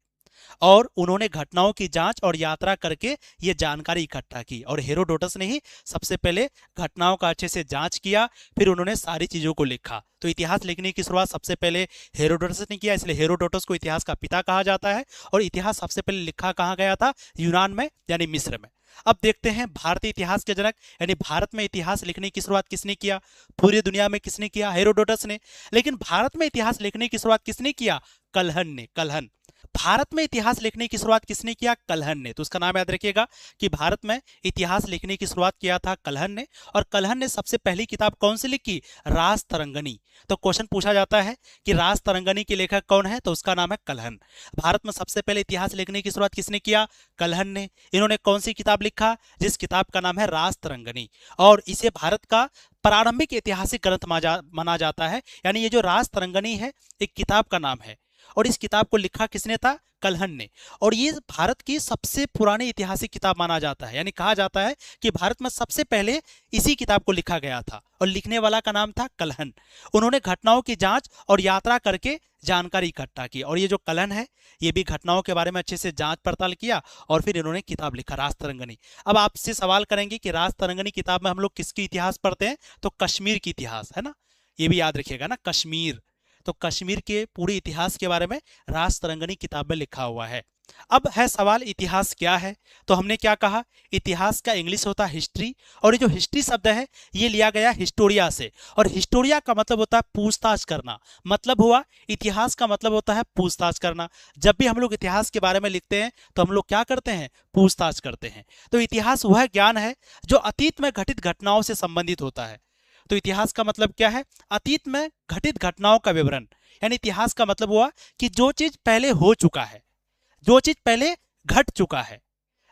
और उन्होंने घटनाओं की जांच और यात्रा करके ये जानकारी इकट्ठा की, और हेरोडोटस ने ही सबसे पहले घटनाओं का अच्छे से जांच किया, फिर उन्होंने सारी चीजों को लिखा। तो इतिहास लिखने की शुरुआत सबसे पहले हेरोडोटस ने किया, इसलिए हेरोडोटस को इतिहास का पिता कहा जाता है। और इतिहास सबसे पहले लिखा कहाँ गया था, यूनान में यानी मिस्र में। अब देखते हैं भारतीय इतिहास के जनक, यानी भारत में इतिहास लिखने की शुरुआत किसने किया, पूरी दुनिया में किसने किया, हेरोडोटस ने। लेकिन भारत में इतिहास लिखने की शुरुआत किसने किया, कलहन ने, कलहन। भारत में इतिहास लिखने की शुरुआत किसने किया, कलहन ने। तो उसका नाम याद रखिएगा कि भारत में इतिहास लिखने की शुरुआत किया था कलहन ने। और कलहन ने सबसे पहली किताब कौन सी लिखी, राजतरंगिणी। तो क्वेश्चन पूछा जाता है कि राजतरंगिणी के लेखक कौन है, तो उसका नाम है कलहन। भारत में सबसे पहले इतिहास लिखने की शुरुआत किसने किया, कलहन ने। इन्होंने कौन सी किताब लिखा, जिस किताब का नाम है राजतरंगिणी, और इसे भारत का प्रारंभिक ऐतिहासिक ग्रंथ माना जाता है। यानी ये जो राजतरंगिणी है एक किताब का नाम है, और इस किताब को लिखा किसने था, कलहन ने। और ये भारत की सबसे पुरानी ऐतिहासिक किताब माना जाता है, यानी कहा जाता है कि भारत में सबसे पहले इसी किताब को लिखा गया था, और लिखने वाला का नाम था कलहन। उन्होंने घटनाओं की जांच और यात्रा करके जानकारी इकट्ठा की, और ये जो कलहन है ये भी घटनाओं के बारे में अच्छे से जांच पड़ताल किया, और फिर इन्होंने किताब लिखा राजतरंगिणी। अब आपसे सवाल करेंगे कि राजतरंगिणी किताब में हम लोग किसकी इतिहास पढ़ते हैं, तो कश्मीर की इतिहास है ना, ये भी याद रखिएगा ना, कश्मीर। तो कश्मीर के पूरे इतिहास के बारे में राजतरंगिणी किताब में लिखा हुआ है। अब है सवाल इतिहास क्या है, तो हमने क्या कहा, इतिहास का इंग्लिश होता है हिस्ट्री, और ये जो हिस्ट्री शब्द है ये लिया गया हिस्टोरिया से, और हिस्टोरिया का मतलब होता है पूछताछ करना। मतलब हुआ इतिहास का मतलब होता है पूछताछ करना। जब भी हम लोग इतिहास के बारे में लिखते हैं तो हम लोग क्या करते हैं, पूछताछ करते हैं। तो इतिहास वह ज्ञान है जो अतीत में घटित घटनाओं से संबंधित होता है। तो इतिहास का मतलब क्या है, अतीत में घटित घटनाओं का विवरण। यानी इतिहास का मतलब हुआ कि जो चीज पहले हो चुका है, जो चीज पहले घट चुका है।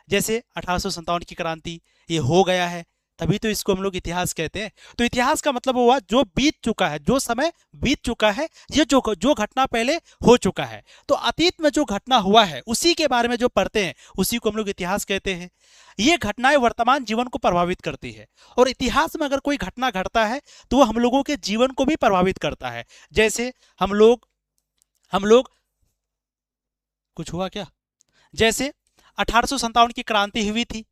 जैसे 1857 की क्रांति, ये हो गया है, तभी तो इसको हम लोग इतिहास कहते हैं। तो इतिहास का मतलब हुआ जो बीत चुका है, जो समय बीत चुका है, ये जो घटना पहले हो चुका है। तो अतीत में जो घटना हुआ है उसी के बारे में जो पढ़ते हैं उसी को हम लोग इतिहास कहते हैं। ये घटनाएं वर्तमान जीवन को प्रभावित करती है, और इतिहास में अगर कोई घटना घटता है तो वो हम लोगों के जीवन को भी प्रभावित करता है। जैसे हम लोग कुछ हुआ क्या, जैसे 1857 की क्रांति हुई थी।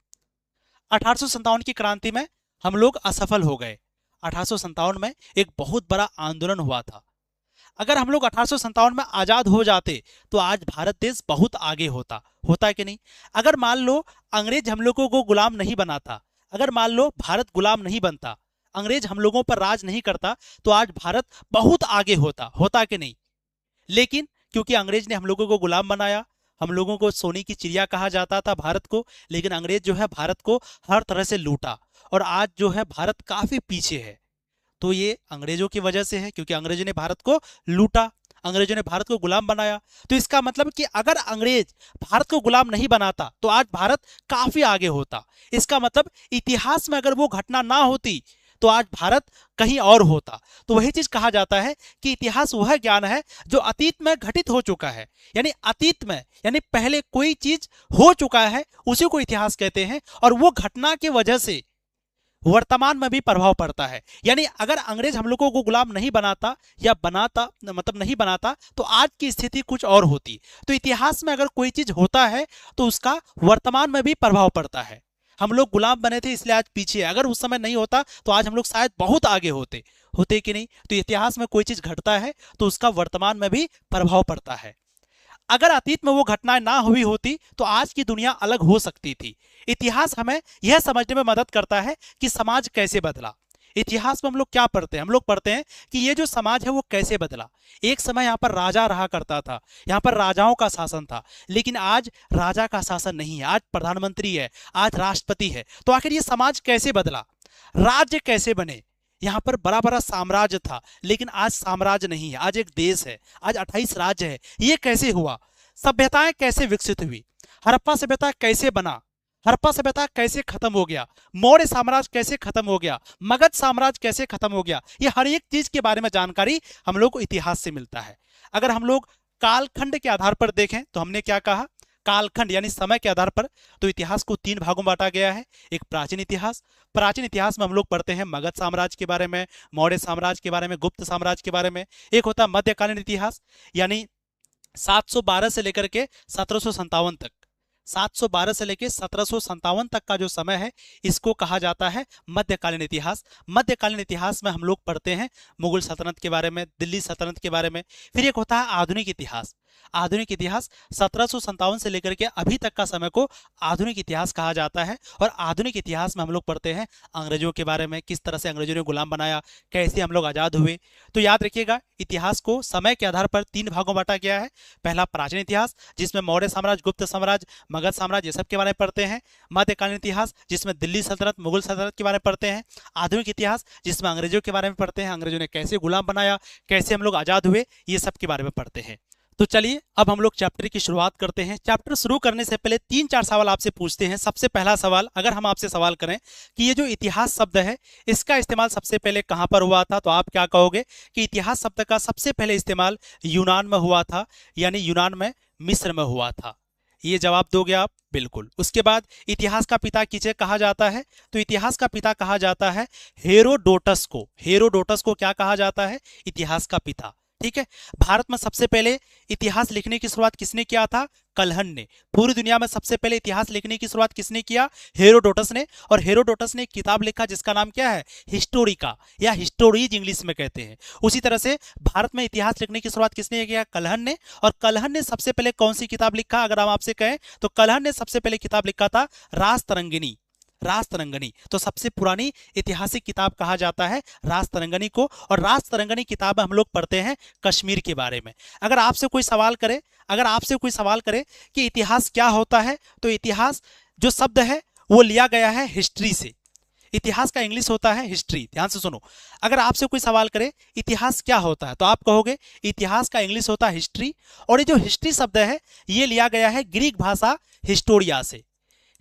1857 की क्रांति में हम लोग असफल हो गए। 1857 में एक बहुत बड़ा आंदोलन हुआ था। अगर हम लोग 1857 में आजाद हो जाते तो आज भारत देश बहुत आगे होता, होता कि नहीं। अगर मान लो अंग्रेज हम लोगों को गुलाम नहीं बनाता, अगर मान लो भारत गुलाम नहीं बनता, अंग्रेज हम लोगों पर राज नहीं करता, तो आज भारत बहुत आगे होता, होता कि नहीं। लेकिन क्योंकि अंग्रेज ने हम लोगों को गुलाम बनाया, हम लोगों को सोने की चिड़िया कहा जाता था भारत को, लेकिन अंग्रेज जो है भारत को हर तरह से लूटा, और आज जो है भारत काफी पीछे है। तो ये अंग्रेजों की वजह से है, क्योंकि अंग्रेजों ने भारत को लूटा, अंग्रेजों ने भारत को गुलाम बनाया। तो इसका मतलब कि अगर अंग्रेज भारत को गुलाम नहीं बनाता तो आज भारत काफी आगे होता। इसका मतलब इतिहास में अगर वो घटना ना होती तो आज भारत कहीं और होता। तो वही चीज कहा जाता है कि इतिहास वह ज्ञान है जो अतीत में घटित हो चुका है, यानी अतीत में, यानी पहले कोई चीज हो चुका है उसी को इतिहास कहते हैं, और वो घटना की वजह से वर्तमान में भी प्रभाव पड़ता है। यानी अगर अंग्रेज हम लोगों को गुलाम नहीं बनाता या बनाता, मतलब नहीं बनाता, तो आज की स्थिति कुछ और होती। तो इतिहास में अगर कोई चीज होता है तो उसका वर्तमान में भी प्रभाव पड़ता है। हम लोग गुलाम बने थे इसलिए आज पीछे, अगर उस समय नहीं होता तो आज हम लोग शायद बहुत आगे होते, होते कि नहीं। तो इतिहास में कोई चीज घटता है तो उसका वर्तमान में भी प्रभाव पड़ता है। अगर अतीत में वो घटनाएं ना हुई होती तो आज की दुनिया अलग हो सकती थी। इतिहास हमें यह समझने में मदद करता है कि समाज कैसे बदला। इतिहास में हम लोग क्या पढ़ते हैं? हम लोग पढ़ते हैं कि ये जो समाज है वो कैसे बदला। एक समय यहाँ पर राजा रहा करता था, यहाँ पर राजाओं का शासन था, लेकिन आज राजा का शासन नहीं है, आज प्रधानमंत्री है, आज राष्ट्रपति है। तो आखिर ये समाज कैसे बदला? राज्य कैसे बने? यहाँ पर बड़ा बड़ा साम्राज्य था, लेकिन आज साम्राज्य नहीं है, आज एक देश है, आज 28 राज्य है। ये कैसे हुआ? सभ्यताएं कैसे विकसित हुई? हड़प्पा सभ्यता कैसे बना? हड़प्पा सभ्यता कैसे खत्म हो गया? मौर्य साम्राज्य कैसे खत्म हो गया? मगध साम्राज्य कैसे खत्म हो गया? ये हर एक चीज के बारे में जानकारी हम लोग को इतिहास से मिलता है। अगर हम लोग कालखंड के आधार पर देखें तो हमने क्या कहा? कालखंड यानी समय के आधार पर तो इतिहास को 3 भागों में बांटा गया है। एक प्राचीन इतिहास, प्राचीन इतिहास में हम लोग पढ़ते हैं मगध साम्राज्य के बारे में, मौर्य साम्राज्य के बारे में, गुप्त साम्राज्य के बारे में। एक होता है मध्यकालीन इतिहास, यानी 712 से लेकर के 1757 तक, 712 से लेकर 1757 तक का जो समय है इसको कहा जाता है मध्यकालीन इतिहास। मध्यकालीन इतिहास में हम लोग पढ़ते हैं मुगल सल्तनत के बारे में, दिल्ली सल्तनत के बारे में। फिर एक होता है आधुनिक इतिहास। आधुनिक इतिहास 1757 से लेकर के अभी तक का समय को आधुनिक इतिहास कहा जाता है। और आधुनिक इतिहास में हम लोग पढ़ते हैं अंग्रेजों के बारे में, किस तरह से अंग्रेजों ने गुलाम बनाया, कैसे हम लोग आजाद हुए। तो याद रखिएगा, इतिहास को समय के आधार पर 3 भागों में बांटा गया है। पहला प्राचीन इतिहास, जिसमें मौर्य साम्राज्य, गुप्त साम्राज्य, मगध साम्राज्य ये सब के बारे में पढ़ते हैं। मध्यकालीन इतिहास, जिसमें दिल्ली सल्तनत, मुगल सल्तनत के बारे में पढ़ते हैं। आधुनिक इतिहास, जिसमें अंग्रेजों के बारे में पढ़ते हैं, अंग्रेजों ने कैसे गुलाम बनाया, कैसे हम लोग आजाद हुए, ये सब के बारे में पढ़ते हैं। तो चलिए अब हम लोग चैप्टर की शुरुआत करते हैं। चैप्टर शुरू करने से पहले 3-4 सवाल आपसे पूछते हैं। सबसे पहला सवाल, अगर हम आपसे सवाल करें कि ये जो इतिहास शब्द है इसका इस्तेमाल सबसे पहले कहां पर हुआ था, तो आप क्या कहोगे कि इतिहास शब्द का सबसे पहले इस्तेमाल यूनान में हुआ था, यानी यूनान में, मिस्र में हुआ था। ये जवाब दोगे आप? बिल्कुल। उसके बाद इतिहास का पिता किसे कहा जाता है, तो इतिहास का पिता कहा जाता है हेरोडोटस को। हेरोडोटस को क्या कहा जाता है? इतिहास का पिता। ठीक है। भारत में सबसे पहले इतिहास लिखने की शुरुआत किसने किया था? कलहन ने। पूरी दुनिया में सबसे पहले इतिहास लिखने की शुरुआत किसने किया? हेरोडोटस ने। और हेरोडोटस ने एक किताब लिखा जिसका नाम क्या है? हिस्टोरिका, या हिस्टोरीज इंग्लिश में कहते हैं। उसी तरह से भारत में इतिहास लिखने की शुरुआत किसने किया? कलहन ने। और कलहन ने सबसे पहले कौन सी किताब लिखा, अगर हम आपसे कहें तो कलहन ने सबसे पहले किताब लिखा था राजतरंगिणी। राजतरंगिणी तो सबसे पुरानी ऐतिहासिक किताब कहा जाता है राजतरंगिणी को। और राजतरंगिणी किताब में हम लोग पढ़ते हैं कश्मीर के बारे में। अगर आपसे कोई सवाल करे, अगर आपसे कोई सवाल करे कि इतिहास क्या होता है, तो इतिहास जो शब्द है वो लिया गया है हिस्ट्री से। इतिहास का इंग्लिश होता है हिस्ट्री। ध्यान से सुनो, अगर आपसे कोई सवाल करे इतिहास क्या होता है, तो आप कहोगे इतिहास का इंग्लिश होता है हिस्ट्री। और ये जो हिस्ट्री शब्द है ये लिया गया है ग्रीक भाषा हिस्टोरिया से।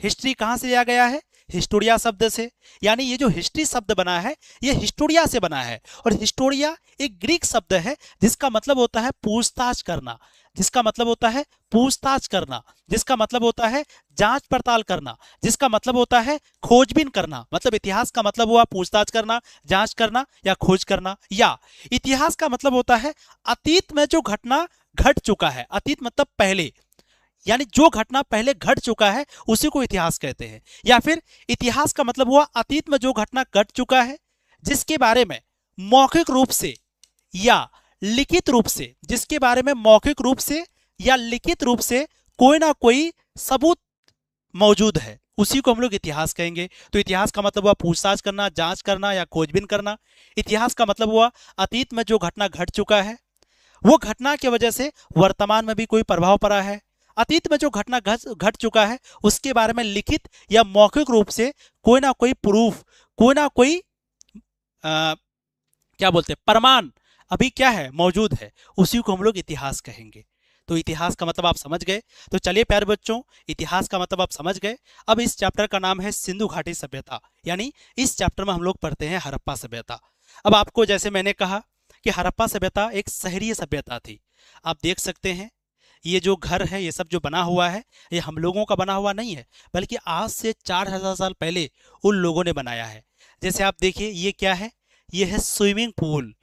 हिस्ट्री कहां से लिया गया है? हिस्टोरिया शब्द से। यानी ये जो हिस्ट्री शब्द बना है ये हिस्टोरिया से बना है। और हिस्टोरिया एक ग्रीक शब्द है जिसका मतलब होता है पूछताछ करना, जिसका मतलब होता है पूछताछ करना, जिसका मतलब होता है जांच पड़ताल करना, जिसका मतलब होता है खोजबीन करना। मतलब इतिहास का मतलब हुआ पूछताछ करना, जांच करना या खोज करना। या इतिहास का मतलब होता है अतीत में जो घटना घट चुका है। अतीत मतलब पहले, यानी जो घटना पहले घट चुका है उसी को इतिहास कहते हैं। या फिर इतिहास का मतलब हुआ अतीत में जो घटना घट चुका है जिसके बारे में मौखिक रूप से या लिखित रूप से, जिसके बारे में मौखिक रूप से या लिखित रूप से कोई ना कोई सबूत मौजूद है, उसी को हम लोग इतिहास कहेंगे। तो इतिहास का मतलब हुआ पूछताछ करना, जांच करना या खोजबीन करना। इतिहास का मतलब हुआ अतीत में जो घटना घट चुका है वो घटना की वजह से वर्तमान में भी कोई प्रभाव पड़ा है। अतीत में जो घटना घट चुका है उसके बारे में लिखित या मौखिक रूप से कोई ना कोई प्रूफ, कोई ना कोई क्या बोलते हैं, प्रमाण अभी क्या है, मौजूद है, उसी को हम लोग इतिहास कहेंगे। तो इतिहास का मतलब आप समझ गए। तो चलिए प्यारे बच्चों, इतिहास का मतलब आप समझ गए। अब इस चैप्टर का नाम है सिंधु घाटी सभ्यता, यानी इस चैप्टर में हम लोग पढ़ते हैं हड़प्पा सभ्यता। अब आपको जैसे मैंने कहा कि हड़प्पा सभ्यता एक शहरीय सभ्यता थी। आप देख सकते हैं ये जो घर है, ये सब जो बना हुआ है, ये हम लोगों का बना हुआ नहीं है, बल्कि आज से 4000 साल पहले उन लोगों ने बनाया है। जैसे आप देखिए ये क्या है, ये है स्विमिंग पूल,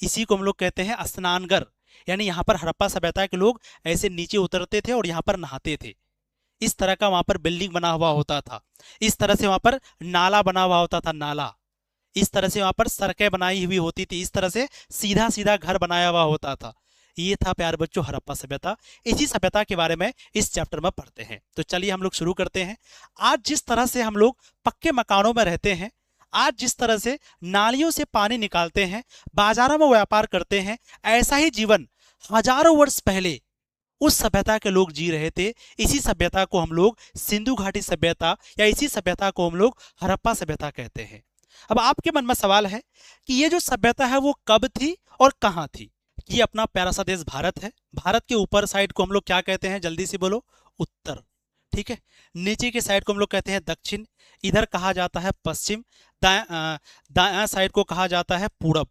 इसी को हम लोग कहते हैं स्नानघर। यानी यहाँ पर हड़प्पा सभ्यता के लोग ऐसे नीचे उतरते थे और यहाँ पर नहाते थे। इस तरह का वहां पर बिल्डिंग बना हुआ होता था। इस तरह से वहां पर नाला बना हुआ होता था, नाला। इस तरह से वहां पर सड़कें बनाई हुई होती थी। इस तरह से सीधा सीधा घर बनाया हुआ होता था। ये था प्यारे बच्चों हड़प्पा सभ्यता। इसी सभ्यता के बारे में इस चैप्टर में पढ़ते हैं। तो चलिए हम लोग शुरू करते हैं। आज जिस तरह से हम लोग पक्के मकानों में रहते हैं, आज जिस तरह से नालियों से पानी निकालते हैं, बाजारों में व्यापार करते हैं, ऐसा ही जीवन हजारों वर्ष पहले उस सभ्यता के लोग जी रहे थे। इसी सभ्यता को हम लोग सिंधु घाटी सभ्यता या इसी सभ्यता को हम लोग हड़प्पा सभ्यता कहते हैं। अब आपके मन में सवाल है कि ये जो सभ्यता है वो कब थी और कहां थी। ये अपना प्यारा सा देश भारत है। भारत के ऊपर साइड को हम लोग क्या कहते हैं, जल्दी से बोलो, उत्तर। ठीक है, नीचे के साइड को हम लोग कहते हैं दक्षिण, इधर कहा जाता है पश्चिम, दायां साइड को कहा जाता है पूरब।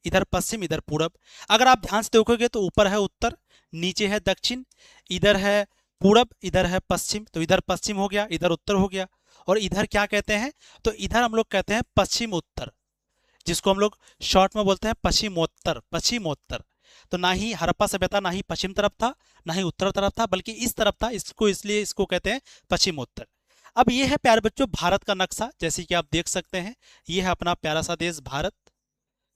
इधर पश्चिम, इधर पूरब। अगर आप ध्यान से देखोगे तो ऊपर है उत्तर, नीचे है दक्षिण, इधर है पूरब, इधर है पश्चिम। तो इधर पश्चिम हो गया, इधर उत्तर हो गया। और इधर क्या कहते हैं, तो इधर हम लोग कहते हैं पश्चिम उत्तर, जिसको हम लोग शॉर्ट में बोलते हैं पश्चिमोत्तर, पश्चिमोत्तर। तो ना ही हड़प्पा सभ्यता ना ही पश्चिम तरफ था, ना ही उत्तर तरफ था, बल्कि इस तरफ था। इसको इसलिए इसको कहते हैं पश्चिमोत्तर। अब ये है प्यारे बच्चों भारत का नक्शा, जैसे कि आप देख सकते हैं। ये है अपना प्यारा सा देश भारत,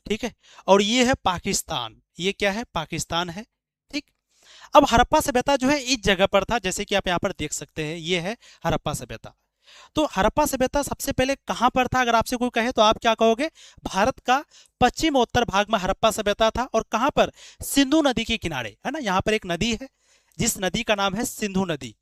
ठीक है। और ये है पाकिस्तान, ये क्या है, पाकिस्तान है, ठीक। अब हड़प्पा सभ्यता जो है इस जगह पर था, जैसे कि आप यहाँ पर देख सकते हैं, ये है हड़प्पा सभ्यता। तो हड़प्पा सभ्यता सबसे पहले कहां पर था, अगर आपसे कोई कहे तो आप क्या कहोगे, भारत का पश्चिमोत्तर भाग में हड़प्पा सभ्यता था। और कहां पर, सिंधु नदी के किनारे, है ना। यहाँ पर एक नदी है जिस नदी का नाम है सिंधु नदी।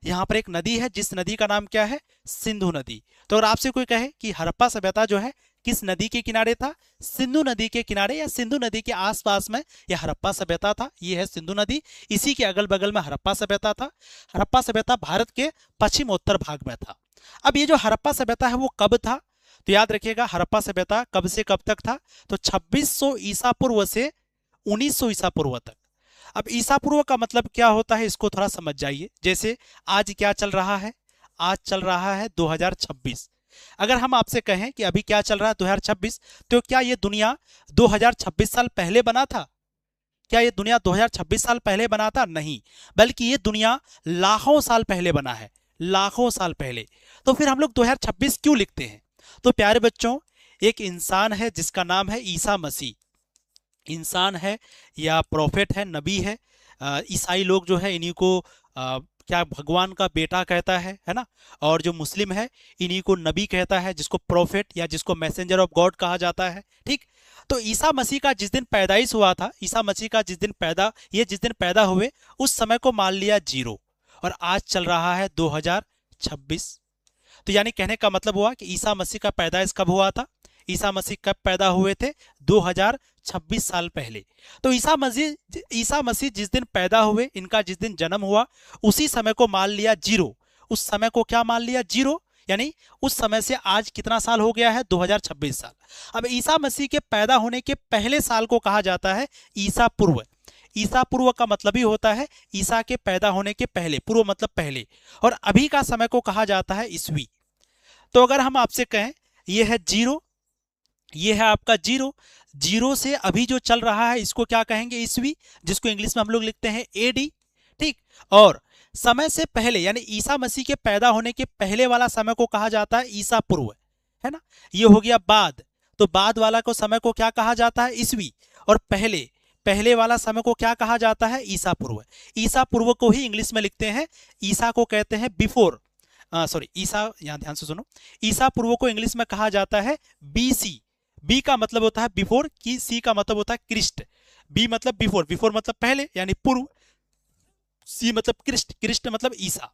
यहाँ पर एक नदी है जिस नदी का नाम क्या है, सिंधु नदी। तो अगर आपसे कोई कहे कि हड़प्पा सभ्यता जो है किस नदी के किनारे था, सिंधु नदी के किनारे या सिंधु नदी के आसपास में यह हड़प्पा सभ्यता था। यह है सिंधु नदी, इसी के अगल बगल में हड़प्पा सभ्यता था। हड़प्पा सभ्यता भारत के पश्चिमोत्तर भाग में था। अब ये जो हड़प्पा सभ्यता है वो कब था, तो याद रखिएगा हड़प्पा सभ्यता कब से कब तक था, तो 2600 ईसा पूर्व से 1900 ईसा पूर्व तक। अब ईसा पूर्व का मतलब क्या होता है, इसको थोड़ा समझ जाइए। जैसे आज क्या चल रहा है, आज चल रहा है 2026। अगर हम आपसे कहें कि अभी क्या चल रहा है 2026, तो क्या ये दुनिया 2026 साल पहले बना था, क्या ये दुनिया 2026 साल पहले बना था, नहीं, बल्कि ये दुनिया लाखों साल पहले बना है, लाखों साल पहले। तो फिर हम लोग 2026 क्यों लिखते हैं। तो प्यारे बच्चों, एक इंसान है जिसका नाम है ईसा मसीह। इंसान है या प्रोफेट है, नबी है। ईसाई लोग जो है इन्हीं को क्या भगवान का बेटा कहता है ना। और जो मुस्लिम है इन्हीं को नबी कहता है, जिसको प्रोफेट या जिसको मैसेंजर ऑफ गॉड कहा जाता है, ठीक। तो ईसा मसीह का जिस दिन पैदाइश हुआ था, ईसा मसीह का जिस दिन पैदा हुए, उस समय को मान लिया 0, और आज चल रहा है 2026। तो यानी कहने का मतलब हुआ कि ईसा मसीह का पैदाइश कब हुआ था, ईसा मसीह कब पैदा हुए थे, 2026 साल पहले। तो ईसा मसीह जिस दिन पैदा हुए, इनका जिस दिन जन्म हुआ, उसी समय को मान लिया 0। उस समय को क्या मान लिया, 0। यानी उस समय से आज कितना साल हो गया है, 2026 साल। अब ईसा मसीह के पैदा होने के पहले साल को कहा जाता है ईसा पूर्व। ईसा पूर्व का मतलब ही होता है ईसा के पैदा होने के पहले, पूर्व मतलब पहले। और अभी का समय को कहा जाता है ईसवी। तो अगर हम आपसे कहें ये है 0, ये है आपका 0, 0 से अभी जो चल रहा है इसको क्या कहेंगे, ईसवी, जिसको इंग्लिश में हम लोग लिखते हैं एडी, ठीक। और समय से पहले यानी ईसा मसीह के पैदा होने के पहले वाला समय को कहा जाता है ईसा पूर्व, है ना। ये हो गया बाद। तो बाद वाला को समय को क्या कहा जाता है, ईसवी। और पहले वाला समय को क्या कहा जाता है, ईसा पूर्व। ईसा पूर्व को ही इंग्लिश में लिखते हैं, ईसा को कहते हैं बिफोर, सॉरी ईसा, यहां ध्यान से सुनो, ईसा पूर्व को इंग्लिश में कहा जाता है बीसी। बी का मतलब होता है बिफोर, की सी का मतलब होता है क्रिस्ट। बी मतलब बिफोर, बिफोर मतलब पहले यानी पूर्व, सी मतलब क्रिस्ट, क्रिस्ट मतलब ईसा।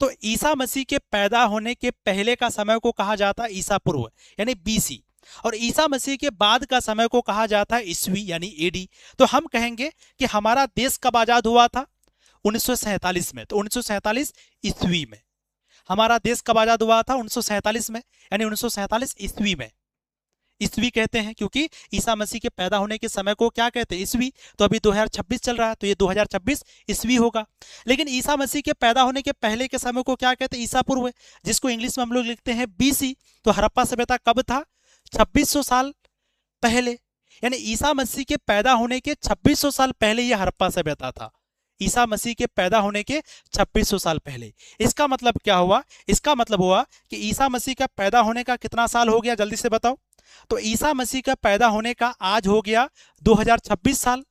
तो ईसा मसीह के पैदा होने के पहले का समय को कहा जाता है ईसा पूर्व यानी बीसी। और ईसा मसीह के बाद का समय को कहा जाता है ईस्वी यानी एडी। तो हम कहेंगे कि हमारा देश कब आजाद हुआ था? 1947 में। तो 1947 ईस्वी में हमारा देश कब आजाद हुआ था? 1947 में, यानी 1947 ईस्वी में। ईस्वी कहते हैं क्योंकि ईसा मसीह के पैदा होने के समय को क्या कहते हैं? ईस्वी। तो अभी 2026 चल रहा है, तो ये 2026 ईस्वी होगा। लेकिन ईसा मसीह के पैदा होने के पहले के समय को क्या कहते हैं? ईसा पूर्व, जिसको इंग्लिश में हम लोग लिखते हैं बीसी। तो हड़प्पा सभ्यता कब था? 2600 साल पहले, यानी ईसा मसीह के पैदा होने के 2600 साल पहले ये हड़प्पा सभ्यता था। ईसा मसीह के पैदा होने के 2600 साल पहले। इसका मतलब क्या हुआ? इसका मतलब हुआ कि ईसा मसीह का पैदा होने का कितना साल हो गया? जल्दी से बताओ। तो ईसा मसीह का पैदा होने का आज हो गया 2026 साल,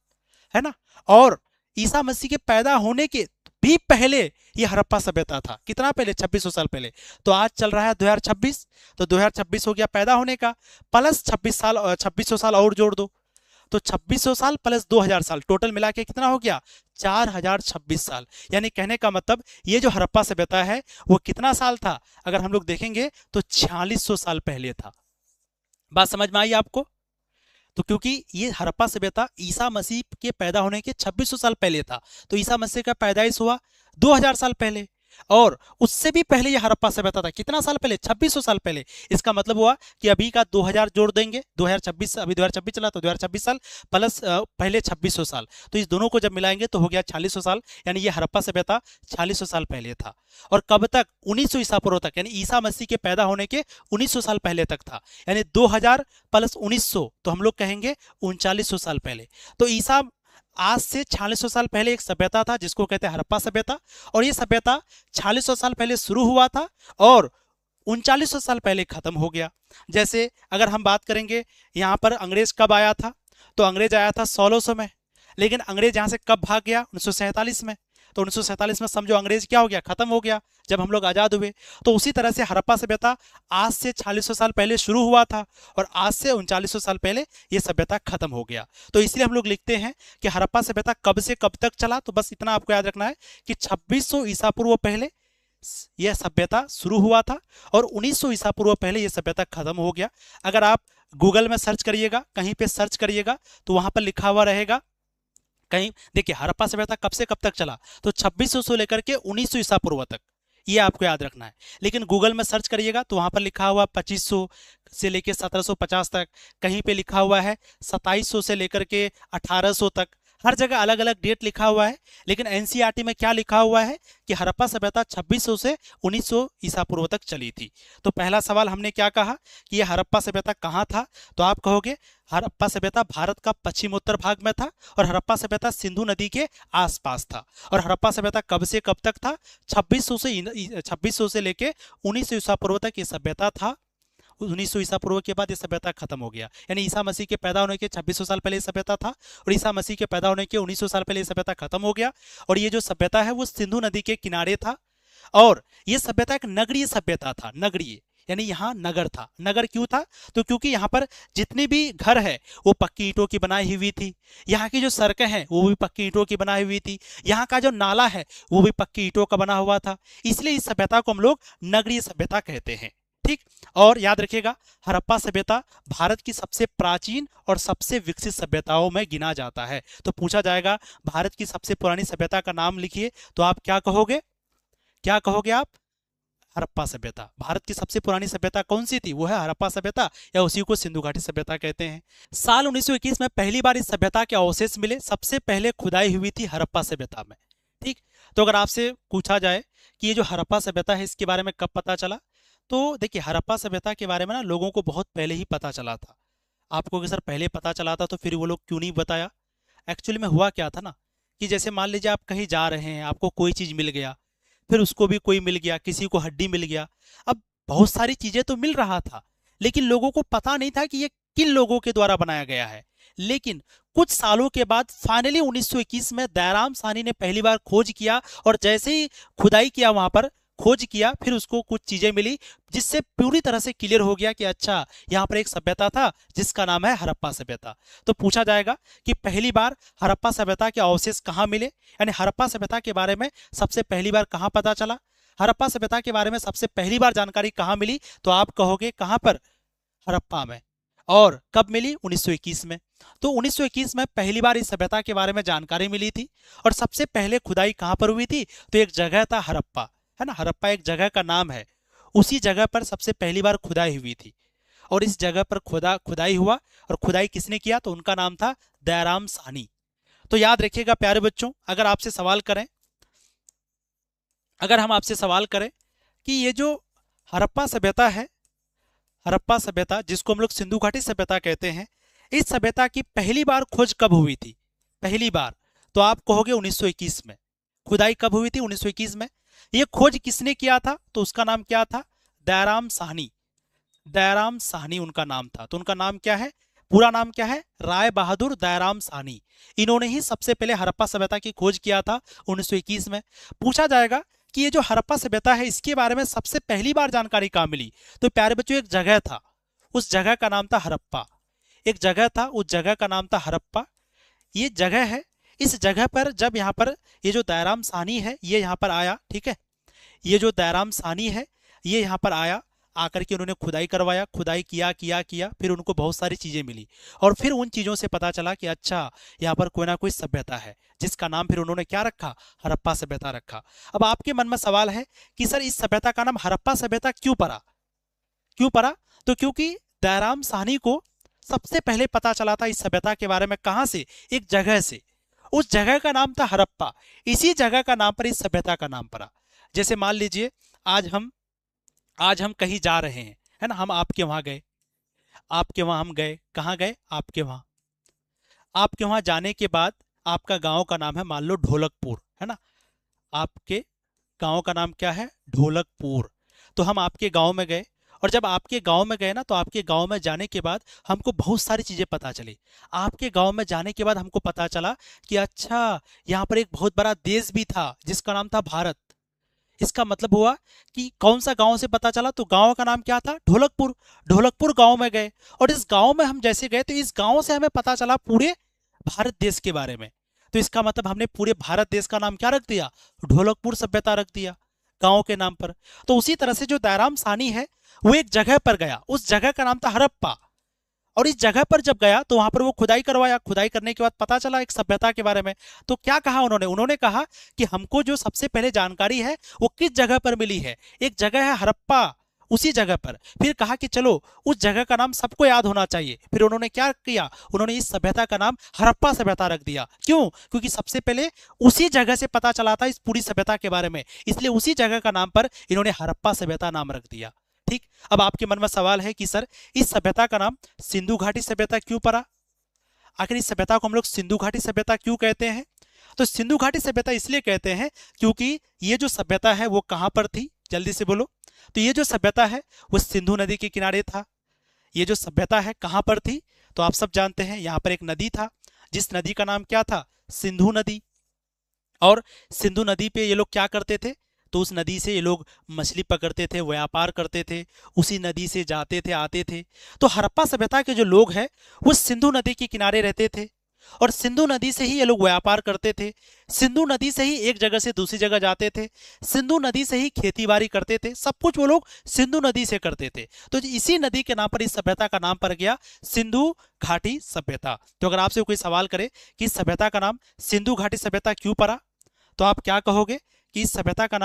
है ना। और ईसा मसीह के पैदा होने के भी पहले ये हड़प्पा सभ्यता था। कितना पहले? 2600 साल पहले। तो आज चल रहा है 2026, तो 2026 हो गया पैदा होने का, प्लस 2600 साल और जोड़ दो, तो 2600 साल प्लस 2000 साल, टोटल मिला के कितना हो गया? 4026 साल। यानी कहने का मतलब ये जो हड़प्पा सभ्यता है वो कितना साल था? अगर हम लोग देखेंगे तो 4600 साल पहले था। बात समझ में आई आपको? तो क्योंकि ये हड़प्पा सभ्यता ईसा मसीह के पैदा होने के 2600 साल पहले था, तो ईसा मसीह का पैदाइश हुआ 2000 साल पहले, और उससे भी पहले ये हड़प्पा सभ्यता था। कितना साल पहले? 2600 साल पहले। इसका मतलब हुआ कि अभी का 2000 जोड़ देंगे, 2026, अभी 2026 चला तो 2026 साल प्लस पहले 2600 साल, तो इस दोनों को जब मिलाएंगे तो हो गया 4600 साल। यानी ये हड़प्पा सभ्यता 4600 साल पहले था। और कब तक? 1900 ईसा पूर्व तक, यानी ईसा मसीह के पैदा होने के 1900 साल पहले तक था। यानी 2000 प्लस 1900 तो हम लोग कहेंगे 3900 साल पहले। तो ईसा आज से 4600 साल पहले एक सभ्यता था जिसको कहते हैं हड़प्पा सभ्यता, और ये सभ्यता 4600 साल पहले शुरू हुआ था और 3900 साल पहले खत्म हो गया। जैसे अगर हम बात करेंगे यहाँ पर अंग्रेज कब आया था, तो अंग्रेज आया था 1600 में, लेकिन अंग्रेज यहाँ से कब भाग गया? 1947 में। तो 1947 में समझो अंग्रेज क्या हो गया? खत्म हो गया, जब हम लोग आजाद हुए। तो उसी तरह से हड़प्पा सभ्यता आज से 4600 साल पहले शुरू हुआ था और आज से 3900 साल पहले ये सभ्यता खत्म हो गया। तो इसलिए हम लोग लिखते हैं कि हड़प्पा सभ्यता कब से कब तक चला। तो बस इतना आपको याद रखना है कि 2600 ईसा पूर्व पहले यह सभ्यता शुरू हुआ था और 1900 ईसा पूर्व पहले यह सभ्यता खत्म हो गया। अगर आप गूगल में सर्च करिएगा, कहीं पे सर्च करिएगा, तो वहां पर लिखा हुआ रहेगा कहीं, देखिए हड़प्पा सभ्यता कब से कब तक चला, तो 2600 से लेकर के 1900 ईसा पूर्व तक, ये आपको याद रखना है। लेकिन गूगल में सर्च करिएगा तो वहां पर लिखा हुआ 2500 से लेकर 1750 तक, कहीं पे लिखा हुआ है 2700 से लेकर के 1800 तक, हर जगह अलग अलग डेट लिखा हुआ है। लेकिन एनसीईआरटी में क्या लिखा हुआ है कि हड़प्पा सभ्यता 2600 से 1900 ईसा पूर्व तक चली थी। तो पहला सवाल हमने क्या कहा कि यह हड़प्पा सभ्यता कहाँ था, तो आप कहोगे हड़प्पा सभ्यता भारत का पश्चिमोत्तर भाग में था और हड़प्पा सभ्यता सिंधु नदी के आसपास था। और हड़प्पा सभ्यता कब से कब तक था? 2600 से लेके 1900 ईसा पूर्व तक ये सभ्यता था। 1900 ईसा पूर्व के बाद ये सभ्यता खत्म हो गया। यानी ईसा मसीह के पैदा होने के 2600 साल पहले सभ्यता था और ईसा मसीह के पैदा होने के 1900 साल पहले सभ्यता खत्म हो गया। और ये जो सभ्यता है वो सिंधु नदी के किनारे था और ये सभ्यता एक नगरीय सभ्यता था। नगरीय यानी यहाँ नगर था। नगर क्यों था? तो क्योंकि यहाँ पर जितने भी घर है वो पक्की ईंटों की बनाई हुई थी, यहाँ की जो सड़कें हैं वो भी पक्की ईंटों की बनाई हुई थी, यहाँ का जो नाला है वो भी पक्की ईंटों का बना हुआ था। इसलिए इस सभ्यता को हम लोग नगरीय सभ्यता कहते हैं। ठीक, और याद रखिएगा हड़प्पा सभ्यता भारत की सबसे प्राचीन और सबसे विकसित सभ्यताओं में गिना जाता है। तो पूछा जाएगा भारत की सबसे पुरानी सभ्यता का नाम लिखिए, तो आप क्या कहोगे? क्या कहोगे आप? हड़प्पा सभ्यता। भारत की सबसे पुरानी सभ्यता कौन सी थी? वो है हड़प्पा सभ्यता, या उसी को सिंधु घाटी सभ्यता कहते हैं। साल 1921 में पहली बार इस सभ्यता के अवशेष मिले। सबसे पहले खुदाई हुई थी हड़प्पा सभ्यता में। ठीक, तो अगर आपसे पूछा जाए कि ये जो हड़प्पा सभ्यता है इसके बारे में कब पता चला, तो देखिए हड़प्पा सभ्यता के बारे में ना लोगों को बहुत पहले ही पता चला था। आपको कि सर पहले पता चला था तो फिर वो लोग क्यों नहीं बताया? एक्चुअली में हुआ क्या था ना कि जैसे मान लीजिए आप कहीं जा रहे हैं, आपको कोई चीज़ मिल गया, फिर उसको भी कोई मिल गया, किसी को हड्डी मिल गया। अब बहुत सारी चीज़ें तो मिल रहा था लेकिन लोगों को पता नहीं था कि ये किन लोगों के द्वारा बनाया गया है। लेकिन कुछ सालों के बाद फाइनली 1921 में दयाराम साहनी ने पहली बार खोज किया और जैसे ही खुदाई किया, वहां पर खोज किया, फिर उसको कुछ चीजें मिली जिससे पूरी तरह से क्लियर हो गया कि अच्छा यहाँ पर एक सभ्यता था जिसका नाम है हड़प्पा सभ्यता। तो पूछा जाएगा कि पहली बार हड़प्पा सभ्यता के अवशेष कहाँ मिले, यानी हड़प्पा सभ्यता के बारे में सबसे पहली बार कहाँ पता चला, हड़प्पा सभ्यता के बारे में सबसे पहली बार जानकारी कहाँ मिली, तो आप कहोगे कहाँ पर? हड़प्पा में। और कब मिली? 1921 में। तो 1921 में पहली बार इस सभ्यता के बारे में जानकारी मिली थी। और सबसे पहले खुदाई कहाँ पर हुई थी? तो एक जगह था हड़प्पा, है ना, हड़प्पा एक जगह का नाम है। उसी जगह पर सबसे पहली बार खुदाई हुई थी। और इस जगह पर खुदाई हुआ। और खुदाई किसने किया? तो उनका नाम था दयाराम साहनी। तो याद रखिएगा प्यारे बच्चों, अगर आपसे सवाल करें, अगर हम आपसे सवाल करें कि ये जो हड़प्पा सभ्यता है, हड़प्पा सभ्यता जिसको हम लोग सिंधु घाटी सभ्यता कहते हैं, इस सभ्यता की पहली बार खोज कब हुई थी? पहली बार तो आप कहोगे 1921 में। खुदाई कब हुई थी? 1921 में। ये खोज किसने किया था? तो उसका नाम क्या था? दयाराम साहनी। दयाराम साहनी उनका नाम था। तो उनका नाम क्या है? पूरा नाम क्या है? राय बहादुर दयाराम साहनी। इन्होंने ही सबसे पहले हड़प्पा सभ्यता की खोज किया था 1921 में। पूछा जाएगा कि ये जो हड़प्पा सभ्यता है इसके बारे में सबसे पहली बार जानकारी कहाँ मिली? तो प्यारे बच्चों, एक जगह था, उस जगह का नाम था हड़प्पा। एक जगह था, उस जगह का नाम था हड़प्पा। ये जगह है। इस जगह पर जब यहाँ पर ये जो दयाराम साहनी है ये यहाँ पर आया, ठीक है, ये जो दयाराम साहनी है ये यहाँ पर आया, आकर के उन्होंने खुदाई करवाया, खुदाई किया किया किया, फिर उनको बहुत सारी चीजें मिली। और फिर उन चीजों से पता चला कि अच्छा यहाँ पर कोई ना कोई सभ्यता है, जिसका नाम फिर उन्होंने क्या रखा? हड़प्पा सभ्यता रखा। अब आपके मन में सवाल है कि सर इस सभ्यता का नाम हड़प्पा सभ्यता क्यों पड़ा? क्यों पड़ा? तो क्योंकि दयाराम साहनी को सबसे पहले पता चला था इस सभ्यता के बारे में। कहां से? एक जगह से। उस जगह का नाम था हड़प्पा। इसी जगह का नाम पर इस सभ्यता का नाम पड़ा। जैसे मान लीजिए आज हम कहीं जा रहे हैं, है ना, हम आपके वहां गए, आपके वहां हम गए, कहाँ गए? आपके वहां। आपके वहां जाने के बाद आपका गांव का नाम है मान लो ढोलकपुर, है ना, आपके गांव का नाम क्या है? ढोलकपुर। तो हम आपके गांव में गए, और जब आपके गांव में गए ना, तो आपके गांव में जाने के बाद हमको बहुत सारी चीजें पता चली। आपके गांव में जाने के बाद हमको पता चला कि अच्छा यहाँ पर एक बहुत बड़ा देश भी था जिसका नाम था भारत। इसका मतलब हुआ कि कौन सा गांव से पता चला? तो गांव का नाम क्या था? ढोलकपुर। ढोलकपुर गांव में गए, और इस गांव में हम जैसे गए तो इस गांव से हमें पता चला पूरे भारत देश के बारे में। तो इसका मतलब हमने पूरे भारत देश का नाम क्या रख दिया? ढोलकपुर सभ्यता रख दिया, गांव के नाम पर। तो उसी तरह से जो दयाराम साहनी है वो एक जगह पर गया, उस जगह का नाम था हड़प्पा। और इस जगह पर जब गया तो वहां पर वो खुदाई करवाया, खुदाई करने के बाद पता चला एक सभ्यता के बारे में। तो क्या कहा उन्होंने? उन्होंने कहा कि हमको जो सबसे पहले जानकारी है वो किस जगह पर मिली है? एक जगह है हड़प्पा, उसी जगह पर। फिर कहा कि चलो उस जगह का नाम सबको याद होना चाहिए। फिर उन्होंने क्या किया? उन्होंने इस सभ्यता का नाम हड़प्पा सभ्यता रख दिया। क्यों? क्योंकि सबसे पहले उसी जगह से पता चला था इस पूरी सभ्यता के बारे में, इसलिए उसी जगह का नाम पर इन्होंने हड़प्पा सभ्यता नाम रख दिया। ठीक। अब आपके मन में सवाल है कि सर इस सभ्यता का नाम सिंधु घाटी सभ्यता क्यों पड़ा? आखिर इस सभ्यता को हम लोग सिंधु घाटी सभ्यता क्यों कहते हैं? तो सिंधु घाटी सभ्यता इसलिए कहते हैं क्योंकि ये जो सभ्यता है वो कहां पर थी? जल्दी से बोलो। तो ये जो सभ्यता है वो सिंधु नदी के किनारे था। ये जो सभ्यता है कहां पर थी? तो आप सब जानते हैं यहाँ पर एक नदी था, जिस नदी का नाम क्या था? सिंधु नदी। और सिंधु नदी पे ये लोग क्या करते थे? तो उस नदी से ये लोग मछली पकड़ते थे, व्यापार करते थे, उसी नदी से जाते थे आते थे। तो हड़प्पा सभ्यता के जो लोग हैं वो सिंधु नदी के किनारे रहते थे, और सिंधु नदी से ही ये लोग व्यापार करते थे, सिंधु नदी से ही एक जगह से दूसरी जगह जाते थे, सिंधु नदी से ही खेती बाड़ी करते थे, सब कुछ वो लोग सिंधु नदी से करते थे। तो इसी नदी के नाम पर इस सभ्यता का नाम पड़ गया सिंधु घाटी सभ्यता। तो अगर आपसे कोई सवाल करे कि इस सभ्यता का नाम सिंधु घाटी सभ्यता क्यों पड़ा, तो आप क्या कहोगे कि इस सभ्यता का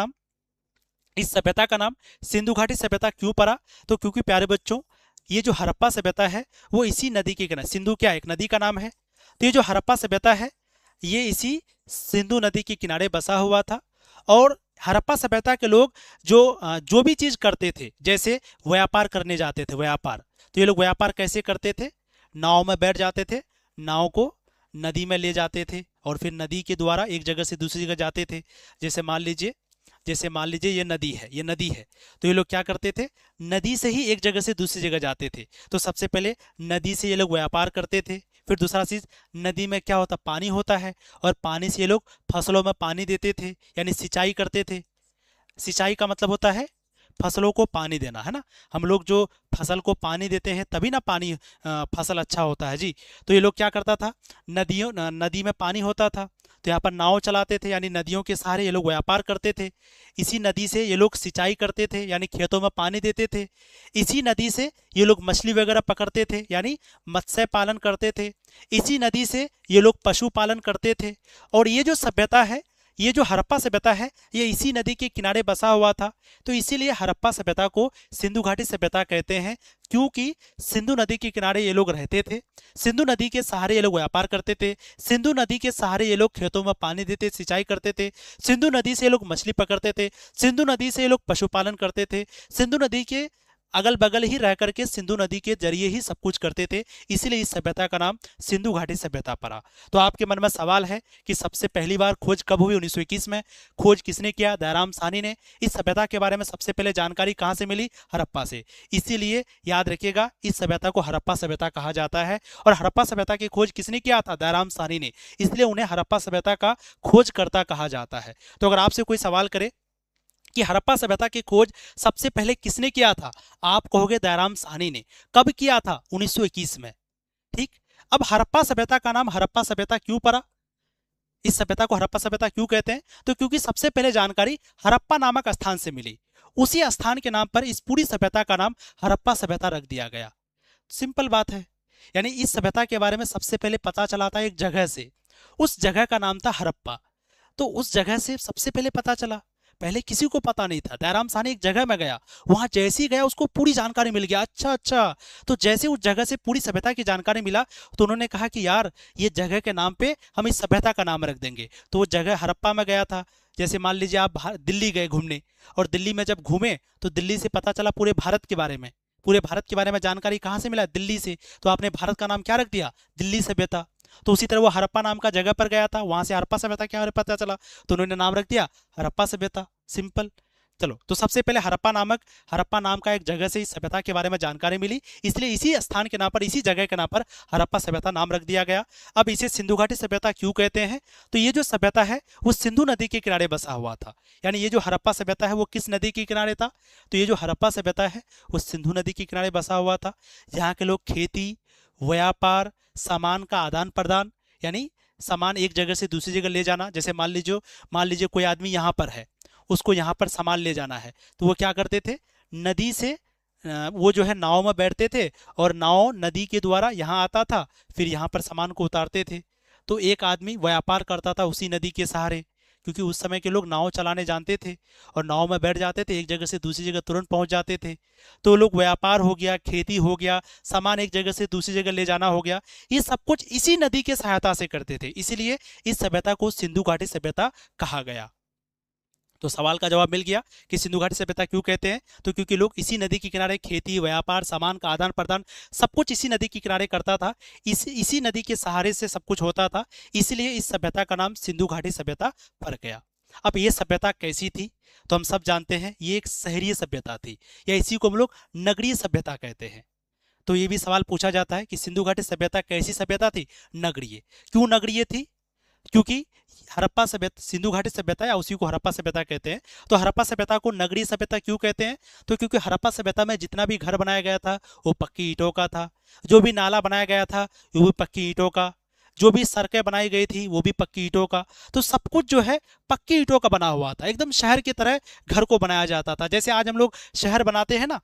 नाम सिंधु घाटी सभ्यता क्यों पड़ा? तो क्योंकि प्यारे बच्चों ये जो हड़प्पा सभ्यता है वो इसी नदी के किनारे, सिंधु क्या एक नदी का नाम है, तो ये जो हड़प्पा सभ्यता है ये इसी सिंधु नदी के किनारे बसा हुआ था। और हड़प्पा सभ्यता के लोग जो भी चीज करते थे, जैसे व्यापार करने जाते थे, व्यापार, तो ये लोग व्यापार कैसे करते थे? नाव में बैठ जाते थे, नाव को नदी में ले जाते थे, और फिर नदी के द्वारा एक जगह से दूसरी जगह जाते थे। जैसे मान लीजिए ये नदी है, तो ये लोग क्या करते थे? नदी से ही एक जगह से दूसरी जगह जाते थे। तो सबसे पहले नदी से ये लोग व्यापार करते थे, फिर दूसरा चीज नदी में क्या होता? पानी होता है, और पानी से ये लोग फसलों में पानी देते थे, यानी सिंचाई करते थे। सिंचाई का मतलब होता है फसलों को पानी देना, है ना। हम लोग जो फसल को पानी देते हैं तभी ना पानी फसल अच्छा होता है जी। तो ये लोग क्या करता था? नदी में पानी होता था, तो यहाँ पर नाव चलाते थे, यानी नदियों के सहारे ये लोग व्यापार करते थे। इसी नदी से ये लोग सिंचाई करते थे, यानी खेतों में पानी देते थे। इसी नदी से ये लोग मछली वगैरह पकड़ते थे, यानी मत्स्य पालन करते थे। इसी नदी से ये लोग पशुपालन करते थे। और ये जो सभ्यता है, ये जो हड़प्पा सभ्यता है, ये इसी नदी के किनारे बसा हुआ था। तो इसीलिए हड़प्पा सभ्यता को सिंधु घाटी सभ्यता कहते हैं, क्योंकि सिंधु नदी के किनारे ये लोग रहते थे। सिंधु नदी के सहारे ये लोग व्यापार करते थे। सिंधु नदी के सहारे ये लोग खेतों में पानी देते, सिंचाई करते थे। सिंधु नदी से ये लोग मछली पकड़ते थे। सिंधु नदी से ये लोग पशुपालन करते थे। सिंधु नदी के अगल बगल ही रह करके सिंधु नदी के जरिए ही सब कुछ करते थे। इसीलिए इस सभ्यता का नाम सिंधु घाटी सभ्यता पड़ा। तो आपके मन में सवाल है कि सबसे पहली बार खोज कब हुई? 1921 में। खोज किसने किया? दयाराम साहनी ने। इस सभ्यता के बारे में सबसे पहले जानकारी कहाँ से मिली? हड़प्पा से। इसीलिए याद रखिएगा, इस सभ्यता को हड़प्पा सभ्यता कहा जाता है। और हड़प्पा सभ्यता की खोज किसने किया था? दयाराम साहनी ने। इसलिए उन्हें हड़प्पा सभ्यता का खोजकर्ता कहा जाता है। तो अगर आपसे कोई सवाल करे कि हड़प्पा सभ्यता की खोज सबसे पहले किसने किया था, आप कहोगे दयाराम साहनी ने। कब किया था? 1921 में। ठीक। अब हड़प्पा सभ्यता का नाम हड़प्पा सभ्यता क्यों पड़ा? इस सभ्यता को हड़प्पा सभ्यता क्यों कहते हैं? तो क्योंकि सबसे पहले जानकारी हड़प्पा नामक स्थान से मिली। उसी स्थान के नाम पर इस पूरी सभ्यता का नाम हड़प्पा सभ्यता रख दिया गया। सिंपल बात है। यानी इस सभ्यता के बारे में सबसे पहले पता चला था एक जगह से। उस जगह का नाम था हड़प्पा। तो उस जगह से सबसे पहले पता चला। पहले किसी को पता नहीं था। दयाराम साहनी एक जगह में गया, वहां जैसे ही गया उसको पूरी जानकारी मिल गया। अच्छा। तो जैसे उस जगह से पूरी सभ्यता की जानकारी मिला, तो उन्होंने कहा कि यार ये जगह के नाम पे हम इस सभ्यता का नाम रख देंगे। तो वो जगह हड़प्पा में गया था। जैसे मान लीजिए आप दिल्ली गए घूमने, और दिल्ली में जब घूमे तो दिल्ली से पता चला पूरे भारत के बारे में। पूरे भारत के बारे में जानकारी कहाँ से मिला? दिल्ली से। तो आपने भारत का नाम क्या रख दिया? दिल्ली सभ्यता। तो उसी तरह वो हड़प्पा नाम का जगह पर गया था, वहां से हड़प्पा सभ्यता क्या पता चला, तो उन्होंने नाम रख दिया हड़प्पा सभ्यता। सिंपल। चलो, तो सबसे पहले हड़प्पा नाम का एक जगह से इस सभ्यता के बारे में जानकारी मिली, इसलिए इसी स्थान के नाम पर, इसी जगह के नाम पर हड़प्पा सभ्यता नाम रख दिया गया। अब इसे सिंधु घाटी सभ्यता क्यों कहते हैं? तो ये जो सभ्यता है वो सिंधु नदी के किनारे बसा हुआ था। यानी ये जो हड़प्पा सभ्यता है वो किस नदी के किनारे था? तो ये जो हड़प्पा सभ्यता है वो सिंधु नदी के किनारे बसा हुआ था। यहाँ के लोग खेती, व्यापार, सामान का आदान प्रदान, यानी सामान एक जगह से दूसरी जगह ले जाना। जैसे मान लीजिए कोई आदमी यहाँ पर है, उसको यहाँ पर सामान ले जाना है, तो वो क्या करते थे? नदी से वो जो है नाव में बैठते थे, और नाव नदी के द्वारा यहाँ आता था, फिर यहाँ पर सामान को उतारते थे। तो एक आदमी व्यापार करता था उसी नदी के सहारे, क्योंकि उस समय के लोग नाव चलाने जानते थे, और नाव में बैठ जाते थे, एक जगह से दूसरी जगह तुरंत पहुंच जाते थे। तो लोग व्यापार हो गया, खेती हो गया, सामान एक जगह से दूसरी जगह ले जाना हो गया, ये सब कुछ इसी नदी के सहायता से करते थे। इसीलिए इस सभ्यता को सिंधु घाटी सभ्यता कहा गया। तो सवाल का जवाब मिल गया कि सिंधु घाटी सभ्यता क्यों कहते हैं? तो क्योंकि लोग इसी नदी के किनारे खेती, व्यापार, सामान का आदान प्रदान सब कुछ इसी नदी के किनारे करता था। इसी नदी के सहारे से सब कुछ होता था। इसलिए इस सभ्यता का नाम सिंधु घाटी सभ्यता पड़ गया। अब ये सभ्यता कैसी थी? तो हम सब जानते हैं ये एक शहरीय सभ्यता थी, या इसी को हम लोग नगरीय सभ्यता कहते हैं। तो ये भी सवाल पूछा जाता है कि सिंधु घाटी सभ्यता कैसी सभ्यता थी? नगरीय। क्यों नगरीय थी? क्योंकि हड़प्पा सभ्यता सिंधु घाटी सभ्यता या उसी को हड़प्पा सभ्यता कहते हैं। तो हड़प्पा सभ्यता को नगरीय सभ्यता क्यों कहते हैं? तो क्योंकि हड़प्पा सभ्यता में जितना भी घर बनाया गया था वो पक्की ईंटों का था, जो भी नाला बनाया गया था वो भी पक्की ईंटों का, जो भी सड़कें बनाई गई थी वो भी पक्की ईंटों का। तो सब कुछ जो है पक्की ईंटों का बना हुआ था। एकदम शहर की तरह घर को बनाया जाता था। जैसे आज हम लोग शहर बनाते हैं ना,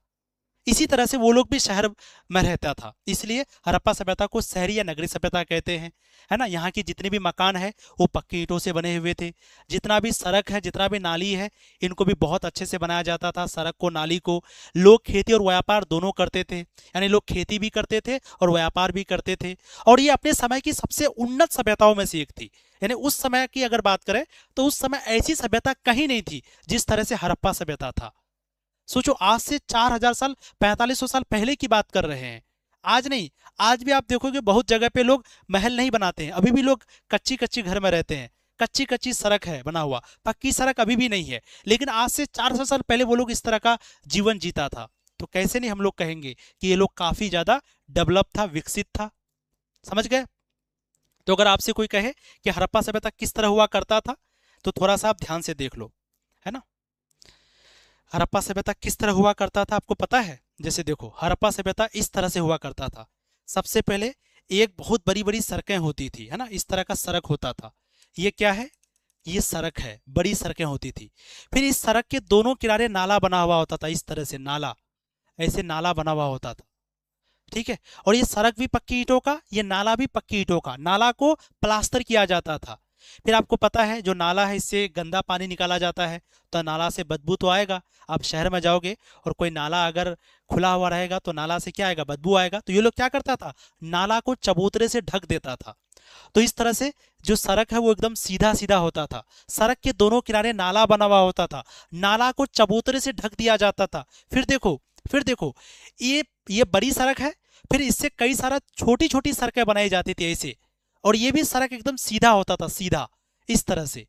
इसी तरह से वो लोग भी शहर में रहता था। इसलिए हड़प्पा सभ्यता को शहरी या नगरीय सभ्यता कहते हैं, है ना। यहाँ की जितने भी मकान है वो पक्की ईंटों से बने हुए थे। जितना भी सड़क है, जितना भी नाली है, इनको भी बहुत अच्छे से बनाया जाता था। सड़क को, नाली को। लोग खेती और व्यापार दोनों करते थे, यानी लोग खेती भी करते थे और व्यापार भी करते थे। और ये अपने समय की सबसे उन्नत सभ्यताओं में से एक थी। यानी उस समय की अगर बात करें तो उस समय ऐसी सभ्यता कहीं नहीं थी जिस तरह से हड़प्पा सभ्यता था। सोचो, आज से 4000 साल, 4500 साल पहले की बात कर रहे हैं, आज नहीं। आज भी आप देखोगे बहुत जगह पे लोग महल नहीं बनाते हैं, अभी भी लोग कच्ची कच्ची घर में रहते हैं। कच्ची कच्ची सड़क है बना हुआ, पक्की सड़क अभी भी नहीं है। लेकिन आज से 400 साल पहले वो लोग इस तरह का जीवन जीता था। तो कैसे नहीं हम लोग कहेंगे कि ये लोग काफी ज्यादा डेवलप था, विकसित था। समझ गए? तो अगर आपसे कोई कहे कि हड़प्पा सभ्यता किस तरह हुआ करता था, तो थोड़ा सा आप ध्यान से देख लो, है ना। हड़प्पा सभ्यता किस तरह हुआ करता था आपको पता है? जैसे देखो, हड़प्पा सभ्यता इस तरह से हुआ करता था। सबसे पहले एक बहुत बड़ी बड़ी सड़कें होती थी, है ना। इस तरह का सड़क होता था, ये क्या है, ये सड़क है, बड़ी सड़कें होती थी। फिर इस सड़क के दोनों किनारे नाला बना हुआ होता था, इस तरह से नाला, ऐसे नाला बना हुआ होता था, ठीक है। और ये सड़क भी पक्की ईंटों का, ये नाला भी पक्की ईंटों का, नाला को प्लास्टर किया जाता था। फिर आपको पता है जो नाला है इससे गंदा पानी निकाला जाता है, तो नाला से बदबू तो आएगा। आप शहर में जाओगे और कोई नाला अगर खुला हुआ रहेगा तो नाला से क्या आएगा, बदबू आएगा। तो ये लोग क्या करता था, नाला को चबूतरे से ढक देता था। तो इस तरह से जो सड़क है वो एकदम सीधा सीधा होता था, सड़क के दोनों किनारे नाला बना हुआ होता था, नाला को चबूतरे से ढक दिया जाता था। फिर देखो ये बड़ी सड़क है, फिर इससे कई सारा छोटी छोटी सड़कें बनाई जाती थी ऐसे, और ये भी सड़क एकदम सीधा होता था, सीधा इस तरह से,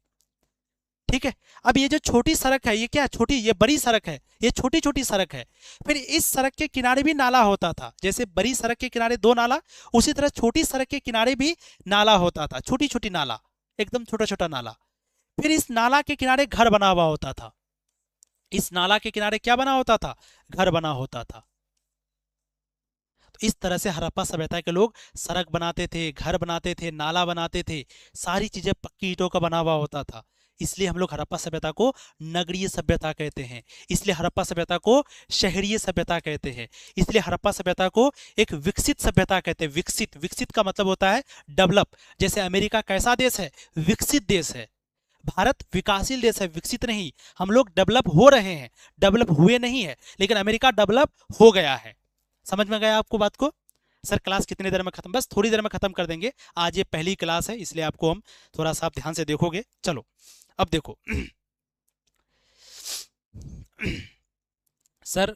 ठीक है। अब ये जो छोटी सड़क है ये क्या है, छोटी, ये बड़ी सड़क है, ये छोटी छोटी सड़क है। फिर इस सड़क के किनारे भी नाला होता था, जैसे बड़ी सड़क के किनारे दो नाला, उसी तरह छोटी सड़क के किनारे भी नाला होता था, छोटी छोटी नाला, एकदम छोटा छोटा नाला। फिर इस नाला के किनारे घर बना हुआ होता था, इस नाला के किनारे क्या बना होता था, घर बना होता था। तो इस तरह से हड़प्पा सभ्यता के लोग सड़क बनाते थे, घर बनाते थे, नाला बनाते थे, सारी चीजें पक्की ईंटों का बना हुआ होता था। इसलिए हम लोग हड़प्पा सभ्यता को नगरीय सभ्यता कहते हैं, इसलिए हड़प्पा सभ्यता को शहरीय सभ्यता कहते हैं, इसलिए हड़प्पा सभ्यता को एक विकसित सभ्यता कहते हैं। विकसित, विकसित का मतलब होता है डेवलप। जैसे अमेरिका कैसा देश है, विकसित देश है। भारत विकासशील देश है, विकसित नहीं। हम लोग डेवलप हो रहे हैं, डेवलप हुए नहीं है, लेकिन अमेरिका डेवलप हो गया है। समझ में गया आपको बात को? सर क्लास कितनी देर में खत्म, बस थोड़ी देर में खत्म कर देंगे। आज ये पहली क्लास है इसलिए आपको हम थोड़ा सा आप ध्यान से देखोगे। चलो अब देखो सर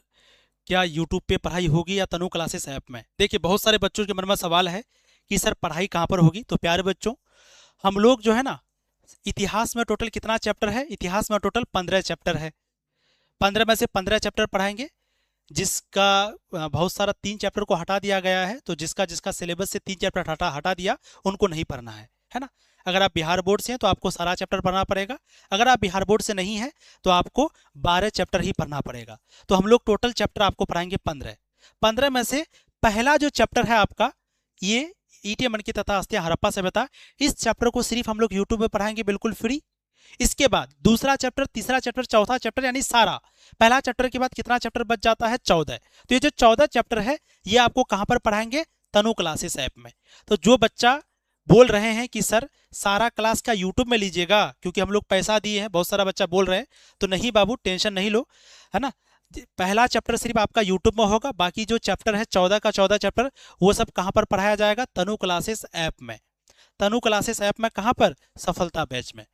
क्या यूट्यूब पे पढ़ाई होगी या तनु क्लासेस ऐप में? देखिए बहुत सारे बच्चों के मन में सवाल है कि सर पढ़ाई कहाँ पर होगी। तो प्यारे बच्चों, हम लोग जो है ना, इतिहास में टोटल कितना चैप्टर है, इतिहास में टोटल 15 चैप्टर है। 15 में से 15 चैप्टर पढ़ाएंगे, जिसका बहुत सारा 3 चैप्टर को हटा दिया गया है, तो जिसका जिसका सिलेबस से 3 चैप्टर हटा दिया उनको नहीं पढ़ना है ना। अगर आप बिहार बोर्ड से हैं तो आपको सारा चैप्टर पढ़ना पड़ेगा, अगर आप बिहार बोर्ड से नहीं है तो आपको 12 चैप्टर ही पढ़ना पड़ेगा। तो हम लोग टोटल चैप्टर आपको पढ़ाएंगे 15। 15 में से पहला जो चैप्टर है आपका, ये ईटे मन की तथा अस्थियां हड़प्पा सभ्यता, इस चैप्टर को सिर्फ हम लोग यूट्यूब में पढ़ाएंगे बिल्कुल फ्री। इसके बाद दूसरा चैप्टर, तीसरा चैप्टर, चौथा चैप्टर, यानी सारा, पहला चैप्टर के बाद कितना चैप्टर बच जाता है, 14। तो ये जो 14 चैप्टर है ये आपको कहां पर पढ़ाएंगे, तनु क्लासेस ऐप में। तो जो बच्चा बोल रहे हैं कि सर सारा क्लास का यूट्यूब में लीजिएगा क्योंकि हम लोग पैसा दिए हैं, बहुत सारा बच्चा बोल रहे हैं, तो नहीं बाबू टेंशन नहीं लो, है ना। पहला चैप्टर सिर्फ आपका यूट्यूब में होगा, बाकी जो चैप्टर है 14 का 14 चैप्टर वो सब कहां पर पढ़ाया जाएगा, तनु क्लासेस ऐप में। तनु क्लासेस ऐप में कहां पर, सफलता बैच में,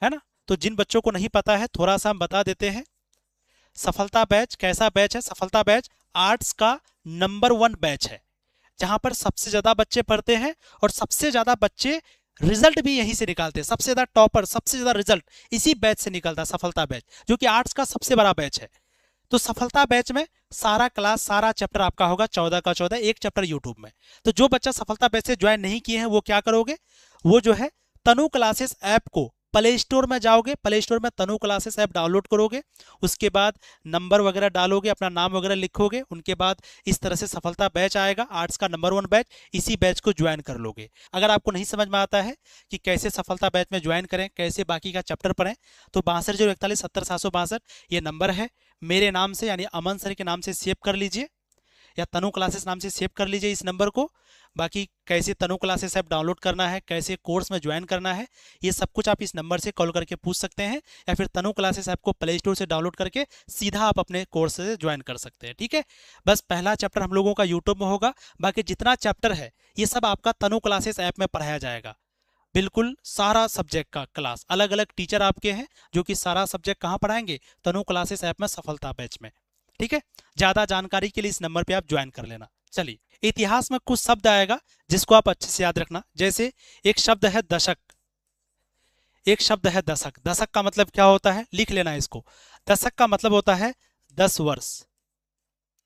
है ना। तो जिन बच्चों को नहीं पता है थोड़ा सा हम बता देते हैं। सफलता बैच कैसा बैच है, सफलता बैच आर्ट्स का नंबर 1 बैच है, जहां पर सबसे ज्यादा बच्चे पढ़ते हैं और सबसे ज्यादा बच्चे रिजल्ट भी यहीं से निकालते हैं। सबसे ज्यादा टॉपर, सबसे ज्यादा रिजल्ट इसी बैच से निकलता है, सफलता बैच, जो कि आर्ट्स का सबसे बड़ा बैच है। तो सफलता बैच में सारा क्लास, सारा चैप्टर आपका होगा 14 का 14, एक चैप्टर यूट्यूब में। तो जो बच्चा सफलता बैच से ज्वाइन नहीं किए हैं वो क्या करोगे, वो जो है तनु क्लासेस ऐप को प्ले स्टोर में जाओगे, प्ले स्टोर में तनु क्लासेस ऐप डाउनलोड करोगे, उसके बाद नंबर वगैरह डालोगे, अपना नाम वगैरह लिखोगे, उनके बाद इस तरह से सफलता बैच आएगा, आर्ट्स का नंबर 1 बैच, इसी बैच को ज्वाइन कर लोगे। अगर आपको नहीं समझ में आता है कि कैसे सफलता बैच में ज्वाइन करें, कैसे बाकी का चैप्टर पढ़ें, तो 6241700762 ये नंबर है, मेरे नाम से यानी अमन सर के नाम से सेव कर लीजिए, या तनु क्लासेस नाम से सेव कर लीजिए इस नंबर को। बाकी कैसे तनु क्लासेस ऐप डाउनलोड करना है, कैसे कोर्स में ज्वाइन करना है, ये सब कुछ आप इस नंबर से कॉल करके पूछ सकते हैं, या फिर तनु क्लासेस ऐप को प्ले स्टोर से डाउनलोड करके सीधा आप अपने कोर्स से ज्वाइन कर सकते हैं, ठीक है। बस पहला चैप्टर हम लोगों का यूट्यूब में होगा, बाकी जितना चैप्टर है ये सब आपका तनु क्लासेस ऐप में पढ़ाया जाएगा। बिल्कुल सारा सब्जेक्ट का क्लास, अलग अलग टीचर आपके हैं जो कि सारा सब्जेक्ट कहाँ पढ़ाएंगे, तनु क्लासेस ऐप में, सफलता बैच में, ठीक है। ज्यादा जानकारी के लिए इस नंबर पे आप ज्वाइन कर लेना। चलिए, इतिहास में कुछ शब्द आएगा जिसको आप अच्छे से याद रखना। जैसे एक शब्द है दशक, एक शब्द है दशक। दशक का मतलब क्या होता है, लिख लेना इसको। दशक का मतलब होता है 10 वर्ष,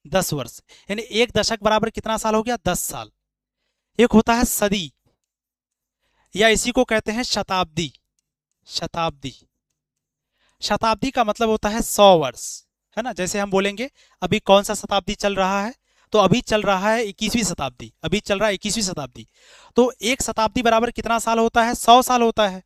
10 वर्ष, यानी एक दशक बराबर कितना साल हो गया, 10 साल। एक होता है सदी, या इसी को कहते हैं शताब्दी। शताब्दी, शताब्दी का मतलब होता है 100 वर्ष, है ना। जैसे हम बोलेंगे अभी कौन सा शताब्दी चल रहा है, तो अभी चल रहा है 21वीं शताब्दी, अभी चल रहा है 21वीं शताब्दी। तो एक शताब्दी बराबर कितना साल होता है? 100 साल होता है।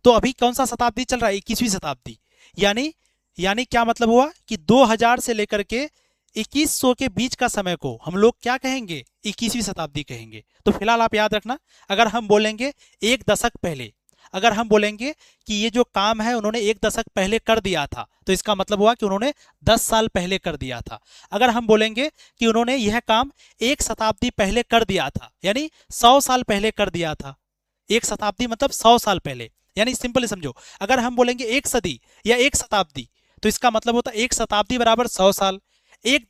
तो अभी कौन सा शताब्दी चल रहा है? 21वीं शताब्दी। यानी यानी क्या मतलब हुआ कि 2000 से लेकर के 2100 के बीच का समय को हम लोग क्या कहेंगे? 21वीं शताब्दी कहेंगे। तो फिलहाल आप याद रखना, अगर हम बोलेंगे एक दशक पहले, अगर हम बोलेंगे कि ये जो काम है उन्होंने एक दशक पहले कर दिया था, तो इसका मतलब हुआ कि उन्होंने 10 साल पहले कर दिया था। अगर हम बोलेंगे कि उन्होंने यह काम एक शताब्दी पहले कर दिया था, यानी 100 साल पहले कर दिया था। एक शताब्दी मतलब 100 साल पहले, यानी सिंपली समझो, अगर हम बोलेंगे एक सदी या एक शताब्दी, तो इसका मतलब होता है एक शताब्दी बराबर 100 साल, एक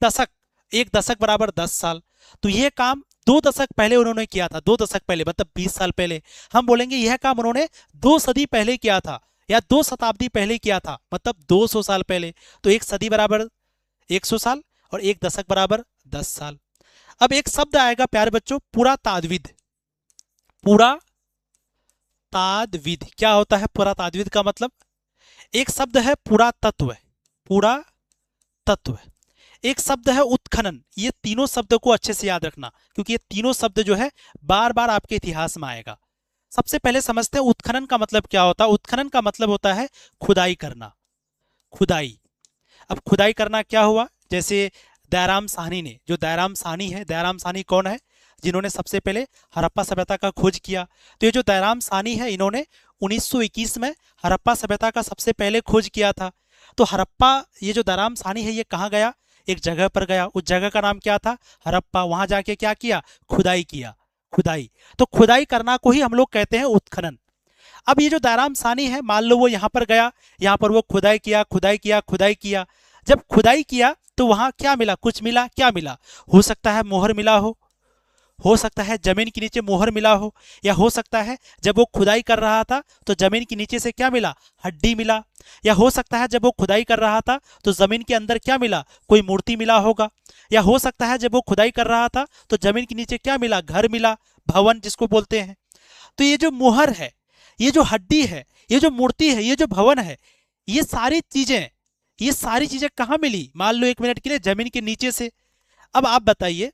दशक बराबर 10 साल। तो यह काम 2 दशक पहले उन्होंने किया था, 2 दशक पहले मतलब 20 साल पहले। हम बोलेंगे यह काम उन्होंने 2 सदी पहले किया था या 2 शताब्दी पहले किया था, मतलब 200 साल पहले। तो एक सदी बराबर 100 साल और एक दशक बराबर 10 साल। अब एक शब्द आएगा प्यारे बच्चों, पुरातात्विद। पुरातात्विद क्या होता है? पुरातात्विद का मतलब, एक शब्द है पुरातत्व, पुरातत्व। एक शब्द है उत्खनन। ये तीनों शब्द को अच्छे से याद रखना, क्योंकि ये तीनों शब्द जो है बार बार आपके इतिहास में आएगा। सबसे पहले समझते हैं उत्खनन का मतलब क्या होता है। उत्खनन का मतलब होता है खुदाई करना, खुदाई। अब खुदाई करना क्या हुआ? जैसे दयाराम साहनी ने, जो दयाराम साहनी है, दयाराम साहनी कौन है? जिन्होंने सबसे पहले हड़प्पा सभ्यता का खोज किया। तो ये जो दयाराम साहनी है, इन्होंने 1921 में हड़प्पा सभ्यता का सबसे पहले खोज किया था। तो हड़प्पा, ये जो दयाराम साहनी है, ये कहाँ गया? एक जगह पर गया। उस जगह का नाम क्या था? हड़प्पा। वहां जाके क्या किया? खुदाई किया, खुदाई। तो खुदाई करना को ही हम लोग कहते हैं उत्खनन। अब ये जो दयाराम साहनी है, मान लो वो यहाँ पर गया, यहाँ पर वो खुदाई किया, खुदाई किया, खुदाई किया। जब खुदाई किया तो वहां क्या मिला? कुछ मिला। क्या मिला? हो सकता है मोहर मिला हो सकता है जमीन के नीचे मोहर मिला हो, या हो सकता है जब वो खुदाई कर रहा था तो जमीन के नीचे से क्या मिला? हड्डी मिला। या हो सकता है जब वो खुदाई कर रहा था तो जमीन के अंदर क्या मिला? कोई मूर्ति मिला होगा। या हो सकता है जब वो खुदाई कर रहा था तो जमीन के नीचे क्या मिला? घर मिला, भवन जिसको बोलते हैं। तो ये जो मोहर है, ये जो हड्डी है, ये जो मूर्ति है, ये जो भवन है, ये सारी चीजें कहाँ मिली? मान लो 1 मिनट के लिए जमीन के नीचे से। अब आप बताइए,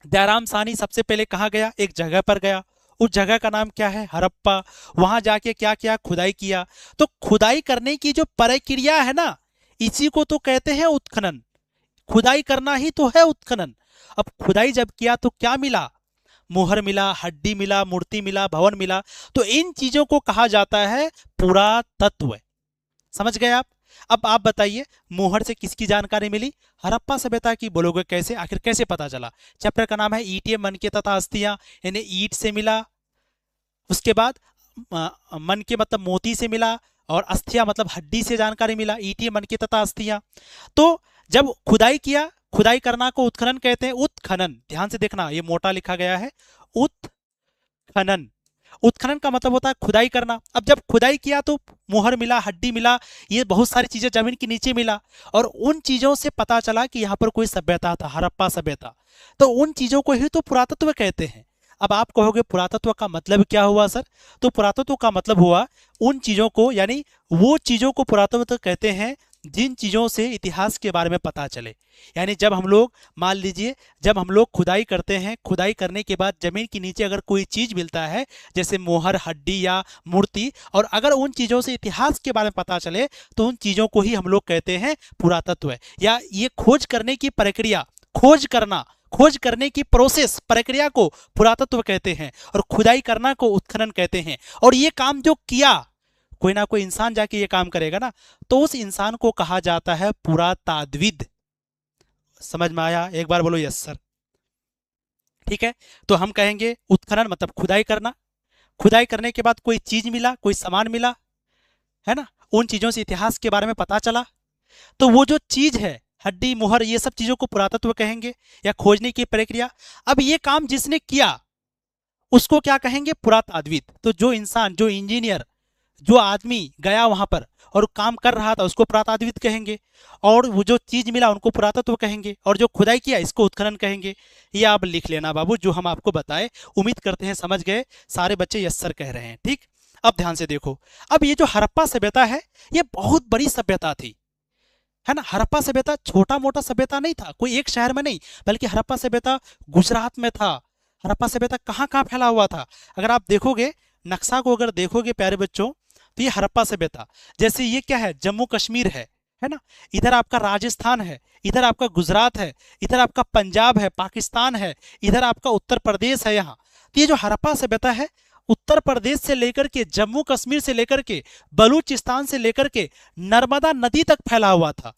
दयाराम साहनी सबसे पहले कहाँ गया? एक जगह पर गया। उस जगह का नाम क्या है? हड़प्पा। वहां जाके क्या किया? खुदाई किया। तो खुदाई करने की जो प्रक्रिया है ना, इसी को तो कहते हैं उत्खनन। खुदाई करना ही तो है उत्खनन। अब खुदाई जब किया तो क्या मिला? मोहर मिला, हड्डी मिला, मूर्ति मिला, भवन मिला। तो इन चीजों को कहा जाता है पुरातत्व। समझ गए आप? अब आप बताइए, मोहर से किसकी जानकारी मिली? हड़प्पा सभ्यता की। बोलोगे कैसे? आखिर कैसे पता चला? चैप्टर का नाम है ईंटें, मनके तथा अस्थियां, यानी ईंट से मिला। उसके बाद मनके मतलब मोती से मिला, और अस्थियां मतलब हड्डी से जानकारी मिला। ईंटें, मनके तथा अस्थियां। तो जब खुदाई किया, खुदाई करना को उत्खनन कहते हैं। उत्खनन, ध्यान से देखना, ये मोटा लिखा गया है, उत्खनन। उत्खनन का मतलब होता है खुदाई करना। अब जब खुदाई किया तो मोहर मिला, हड्डी मिला, ये बहुत सारी चीजें जमीन के नीचे मिला, और उन चीजों से पता चला कि यहाँ पर कोई सभ्यता था, हड़प्पा सभ्यता। तो उन चीजों को ही तो पुरातत्व कहते हैं। अब आप कहोगे पुरातत्व का मतलब क्या हुआ सर? तो पुरातत्व का मतलब हुआ उन चीजों को, यानी वो चीजों को पुरातत्व कहते हैं जिन चीजों से इतिहास के बारे में पता चले। यानी जब हम लोग, मान लीजिए, जब हम लोग खुदाई करते हैं, खुदाई करने के बाद जमीन के नीचे अगर कोई चीज मिलता है, जैसे मोहर, हड्डी या मूर्ति, और अगर उन चीजों से इतिहास के बारे में पता चले, तो उन चीजों को ही हम लोग कहते हैं पुरातत्व। या ये खोज करने की प्रक्रिया, खोज करने की प्रोसेस, प्रक्रिया को पुरातत्व कहते हैं, और खुदाई करना को उत्खनन कहते हैं। और ये काम जो किया, कोई ना कोई इंसान जाके ये काम करेगा ना, तो उस इंसान को कहा जाता है पुरातात्विद। समझ में आया? एक बार बोलो यस सर। ठीक है, तो हम कहेंगे उत्खनन मतलब खुदाई करना। खुदाई करने के बाद कोई चीज मिला, कोई सामान मिला, है ना, उन चीजों से इतिहास के बारे में पता चला, तो वो जो चीज है, हड्डी, मोहर, ये सब चीजों को पुरातत्व कहेंगे, या खोजने की प्रक्रिया। अब ये काम जिसने किया उसको क्या कहेंगे? पुरातात्विद। तो जो इंसान, जो इंजीनियर, जो आदमी गया वहां पर और काम कर रहा था, उसको पुरातात्विद कहेंगे। और वो जो चीज मिला उनको पुरातत्व कहेंगे, और जो खुदाई किया इसको उत्खनन कहेंगे। ये आप लिख लेना बाबू, जो हम आपको बताए। उम्मीद करते हैं समझ गए। सारे बच्चे यस सर कह रहे हैं। ठीक, अब ध्यान से देखो। अब ये जो हड़प्पा सभ्यता है, ये बहुत बड़ी सभ्यता थी, है ना। हड़प्पा सभ्यता छोटा मोटा सभ्यता नहीं था, कोई एक शहर में नहीं, बल्कि हड़प्पा सभ्यता गुजरात में था। हड़प्पा सभ्यता कहाँ कहाँ फैला हुआ था, अगर आप देखोगे नक्शा को, अगर देखोगे प्यारे बच्चों, तो ये हड़प्पा सभ्यता, जैसे ये क्या है, जम्मू कश्मीर है ना, इधर आपका राजस्थान है, इधर आपका गुजरात है, इधर आपका पंजाब है, पाकिस्तान है, इधर आपका उत्तर प्रदेश है यहाँ। तो ये जो हड़प्पा सभ्यता है, उत्तर प्रदेश से लेकर के, जम्मू कश्मीर से लेकर के, बलूचिस्तान से लेकर के नर्मदा नदी तक फैला हुआ था।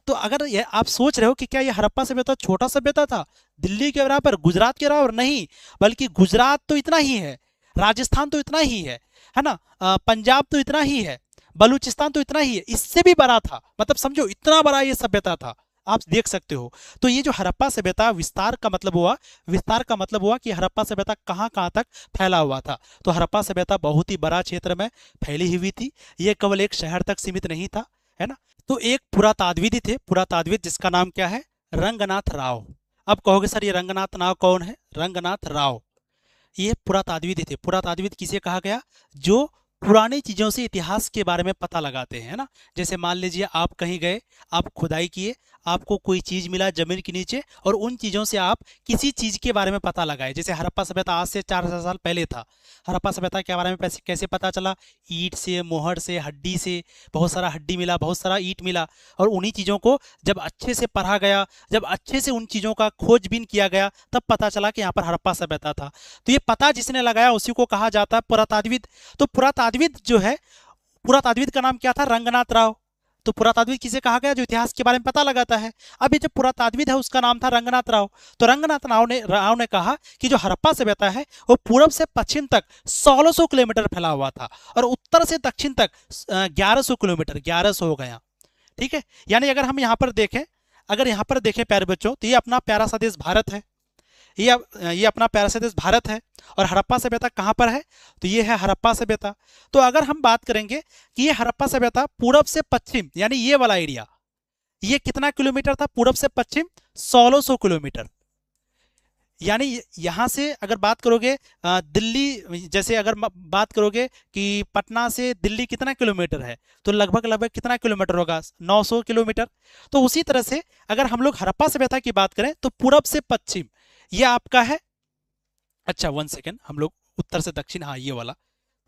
तो अगर ये आप सोच रहे हो कि क्या ये हड़प्पा सभ्यता छोटा सभ्यता था, दिल्ली के बराबर, गुजरात के बराबर, नहीं, बल्कि गुजरात तो इतना ही है, राजस्थान तो इतना ही है ना, पंजाब तो इतना ही है, बलूचिस्तान तो इतना ही है, इससे भी बड़ा था, मतलब समझो इतना बड़ा ये सभ्यता था, आप देख सकते हो। तो ये जो हड़प्पा सभ्यता, विस्तार का मतलब हुआ, विस्तार का मतलब हुआ कि हड़प्पा सभ्यता कहाँ कहाँ तक फैला हुआ था। तो हड़प्पा सभ्यता बहुत ही बड़ा क्षेत्र में फैली हुई थी, ये केवल एक शहर तक सीमित नहीं था, है ना। तो एक पुरातात्विद थे, पुरातात्विद जिसका नाम क्या है, रंगनाथ राव। अब कहोगे सर ये रंगनाथ राव कौन है, रंगनाथ राव ये पुरातात्विद थे। पुरातात्विद किसे कहा गया, जो पुरानी चीजों से इतिहास के बारे में पता लगाते हैं, है ना। जैसे मान लीजिए आप कहीं गए, आप खुदाई किए, आपको कोई चीज मिला जमीन के नीचे, और उन चीजों से आप किसी चीज के बारे में पता लगाए। जैसे हड़प्पा सभ्यता आज से 4000 साल पहले था, हड़प्पा सभ्यता के बारे में कैसे पता चला, ईंट से, मोहर से, हड्डी से, बहुत सारा हड्डी मिला, बहुत सारा ईंट मिला, और उन्हीं चीजों को जब अच्छे से पढ़ा गया, जब अच्छे से उन चीजों का खोजबीन किया गया, तब पता चला कि यहाँ पर हड़प्पा सभ्यता था। तो ये पता जिसने लगाया उसी को कहा जाता है पुरातात्विद। तो पुरातात्विद जो है, पुरातात्विद का नाम क्या था, रंगनाथ राव। तो पुरातात्विद किसे कहा गया, जो इतिहास के बारे में पता लगाता है। अब ये जो पुरातात्विद है उसका नाम था रंगनाथ राव। तो रंगनाथ राव ने कहा कि जो हड़प्पा सभ्यता है वो पूर्व से पश्चिम तक 1600 किलोमीटर फैला हुआ था, और उत्तर से दक्षिण तक 1100 किलोमीटर, 1100 हो गया, ठीक है। यानी अगर हम यहाँ पर देखें, अगर यहाँ पर देखें प्यारे बच्चों, तो ये अपना प्यारा सा देश भारत है, ये अपना प्यारा सा देश भारत है, और हड़प्पा सभ्यता कहाँ पर है, तो ये है हड़प्पा सभ्यता। तो अगर हम बात करेंगे कि ये हड़प्पा सभ्यता पूरब से पश्चिम, यानी ये वाला एरिया, ये कितना किलोमीटर था पूरब से पश्चिम, 1600 किलोमीटर। यानी यहाँ से अगर बात करोगे दिल्ली, जैसे अगर बात करोगे कि पटना से दिल्ली कितना किलोमीटर है, तो लगभग लगभग कितना किलोमीटर होगा, 900 किलोमीटर। तो उसी तरह से अगर हम लोग हड़प्पा सभ्यता की बात करें, तो पूरब से पश्चिम ये आपका है, अच्छा 1 सेकेंड, हम लोग उत्तर से दक्षिण, हाँ ये वाला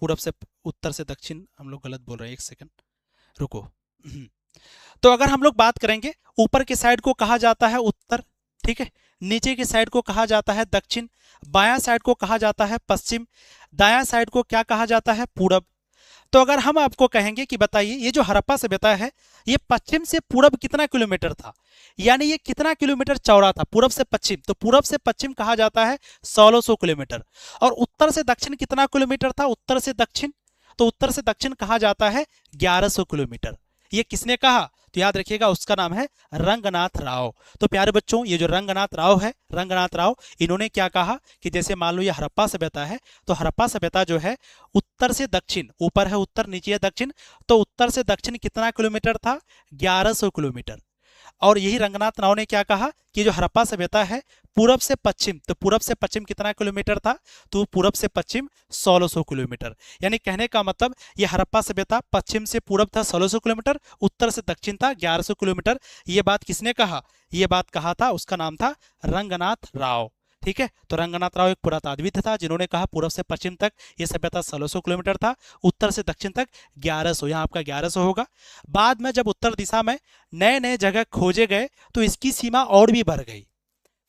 पूरब से उत्तर से दक्षिण, हम लोग गलत बोल रहे हैं, 1 सेकेंड रुको। तो अगर हम लोग बात करेंगे, ऊपर के साइड को कहा जाता है उत्तर, ठीक है, नीचे की साइड को कहा जाता है दक्षिण, बायां साइड को कहा जाता है पश्चिम, दायां साइड को क्या कहा जाता है, पूरब। तो अगर हम आपको कहेंगे कि बताइए ये जो हड़प्पा सभ्यता है, ये पश्चिम से पूरब कितना किलोमीटर था, यानी ये कितना किलोमीटर चौड़ा था पूरब से पश्चिम, तो पूरब से पश्चिम कहा जाता है 1600 किलोमीटर। और उत्तर से दक्षिण कितना किलोमीटर था, उत्तर से दक्षिण, तो उत्तर से दक्षिण कहा जाता है 1100 किलोमीटर। ये किसने कहा, तो याद रखिएगा उसका नाम है रंगनाथ राव। तो प्यारे बच्चों, ये जो रंगनाथ राव है, रंगनाथ राव, इन्होंने क्या कहा कि जैसे मान लो ये हड़प्पा सभ्यता है, तो हड़प्पा सभ्यता जो है उत्तर से दक्षिण, ऊपर है उत्तर, नीचे है दक्षिण, तो उत्तर से दक्षिण कितना किलोमीटर था, 1100 किलोमीटर। और यही रंगनाथ राव ने क्या कहा कि जो हड़प्पा सभ्यता है पूरब से पश्चिम, तो पूरब से पश्चिम कितना किलोमीटर था, तो पूरब से पश्चिम 1600 किलोमीटर। यानी कहने का मतलब ये हड़प्पा सभ्यता पश्चिम से पूरब था 1600 किलोमीटर, उत्तर से दक्षिण था 1100 किलोमीटर। ये बात किसने कहा, ये बात कहा था, उसका नाम था रंगनाथ राव, ठीक है। तो रंगनाथ राव एक पुरातात्विद था जिन्होंने कहा पूरब से पश्चिम तक ये सभ्यता 1600 किलोमीटर था, उत्तर से दक्षिण तक 1100, यहाँ आपका 1100 होगा। बाद में जब उत्तर दिशा में नए नए जगह खोजे गए तो इसकी सीमा और भी बढ़ गई।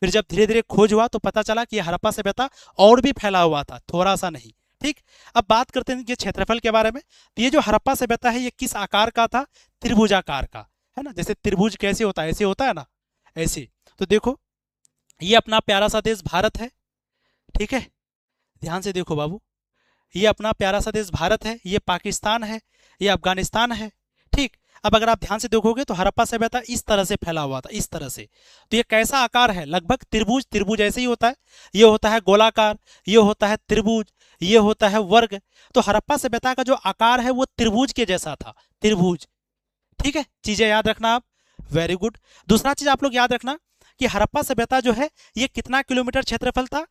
फिर जब धीरे धीरे खोज हुआ तो पता चला कि हड़प्पा सभ्यता और भी फैला हुआ था, थोड़ा सा नहीं, ठीक। अब बात करते हैं ये क्षेत्रफल के बारे में। तो ये जो हड़प्पा सभ्यता है ये किस आकार का था, त्रिभुजाकार का, है ना। जैसे त्रिभुज कैसे होता है, ऐसे होता है ना, ऐसे। तो देखो ये अपना प्यारा सा देश भारत है, ठीक है, ध्यान से देखो बाबू, ये अपना प्यारा सा देश भारत है, ये पाकिस्तान है, ये अफगानिस्तान है, ठीक। अब अगर आप ध्यान से देखोगे तो हड़प्पा सभ्यता इस तरह से फैला हुआ था, इस तरह से। तो ये कैसा आकार है, लगभग त्रिभुज, त्रिभुज ऐसे ही होता है, ये होता है गोलाकार, ये होता है त्रिभुज, ये होता है वर्ग। तो हड़प्पा सभ्यता का जो आकार है वो त्रिभुज के जैसा था, त्रिभुज, ठीक है। चीजें याद रखना आप, वेरी गुड। दूसरा चीज आप लोग याद रखना कि हड़प्पा सभ्यता जो है ये कितना किलोमीटर क्षेत्रफल था,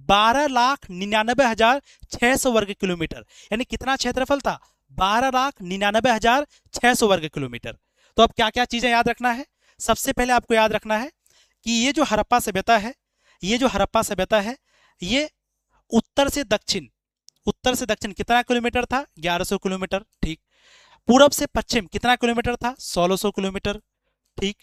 12,99,600 वर्ग किलोमीटर। यानी कितना क्षेत्रफल था, 12,99,600 वर्ग किलोमीटर। तो तो अब क्या क्या चीजें याद रखना है? सबसे पहले आपको याद रखना है कि ये जो हड़प्पा सभ्यता है, ये जो हड़प्पा सभ्यता है, ये उत्तर से दक्षिण, उत्तर से दक्षिण कितना किलोमीटर था? 1100 किलोमीटर, ठीक। पूरब से पश्चिम कितना किलोमीटर था? 1600 किलोमीटर, ठीक।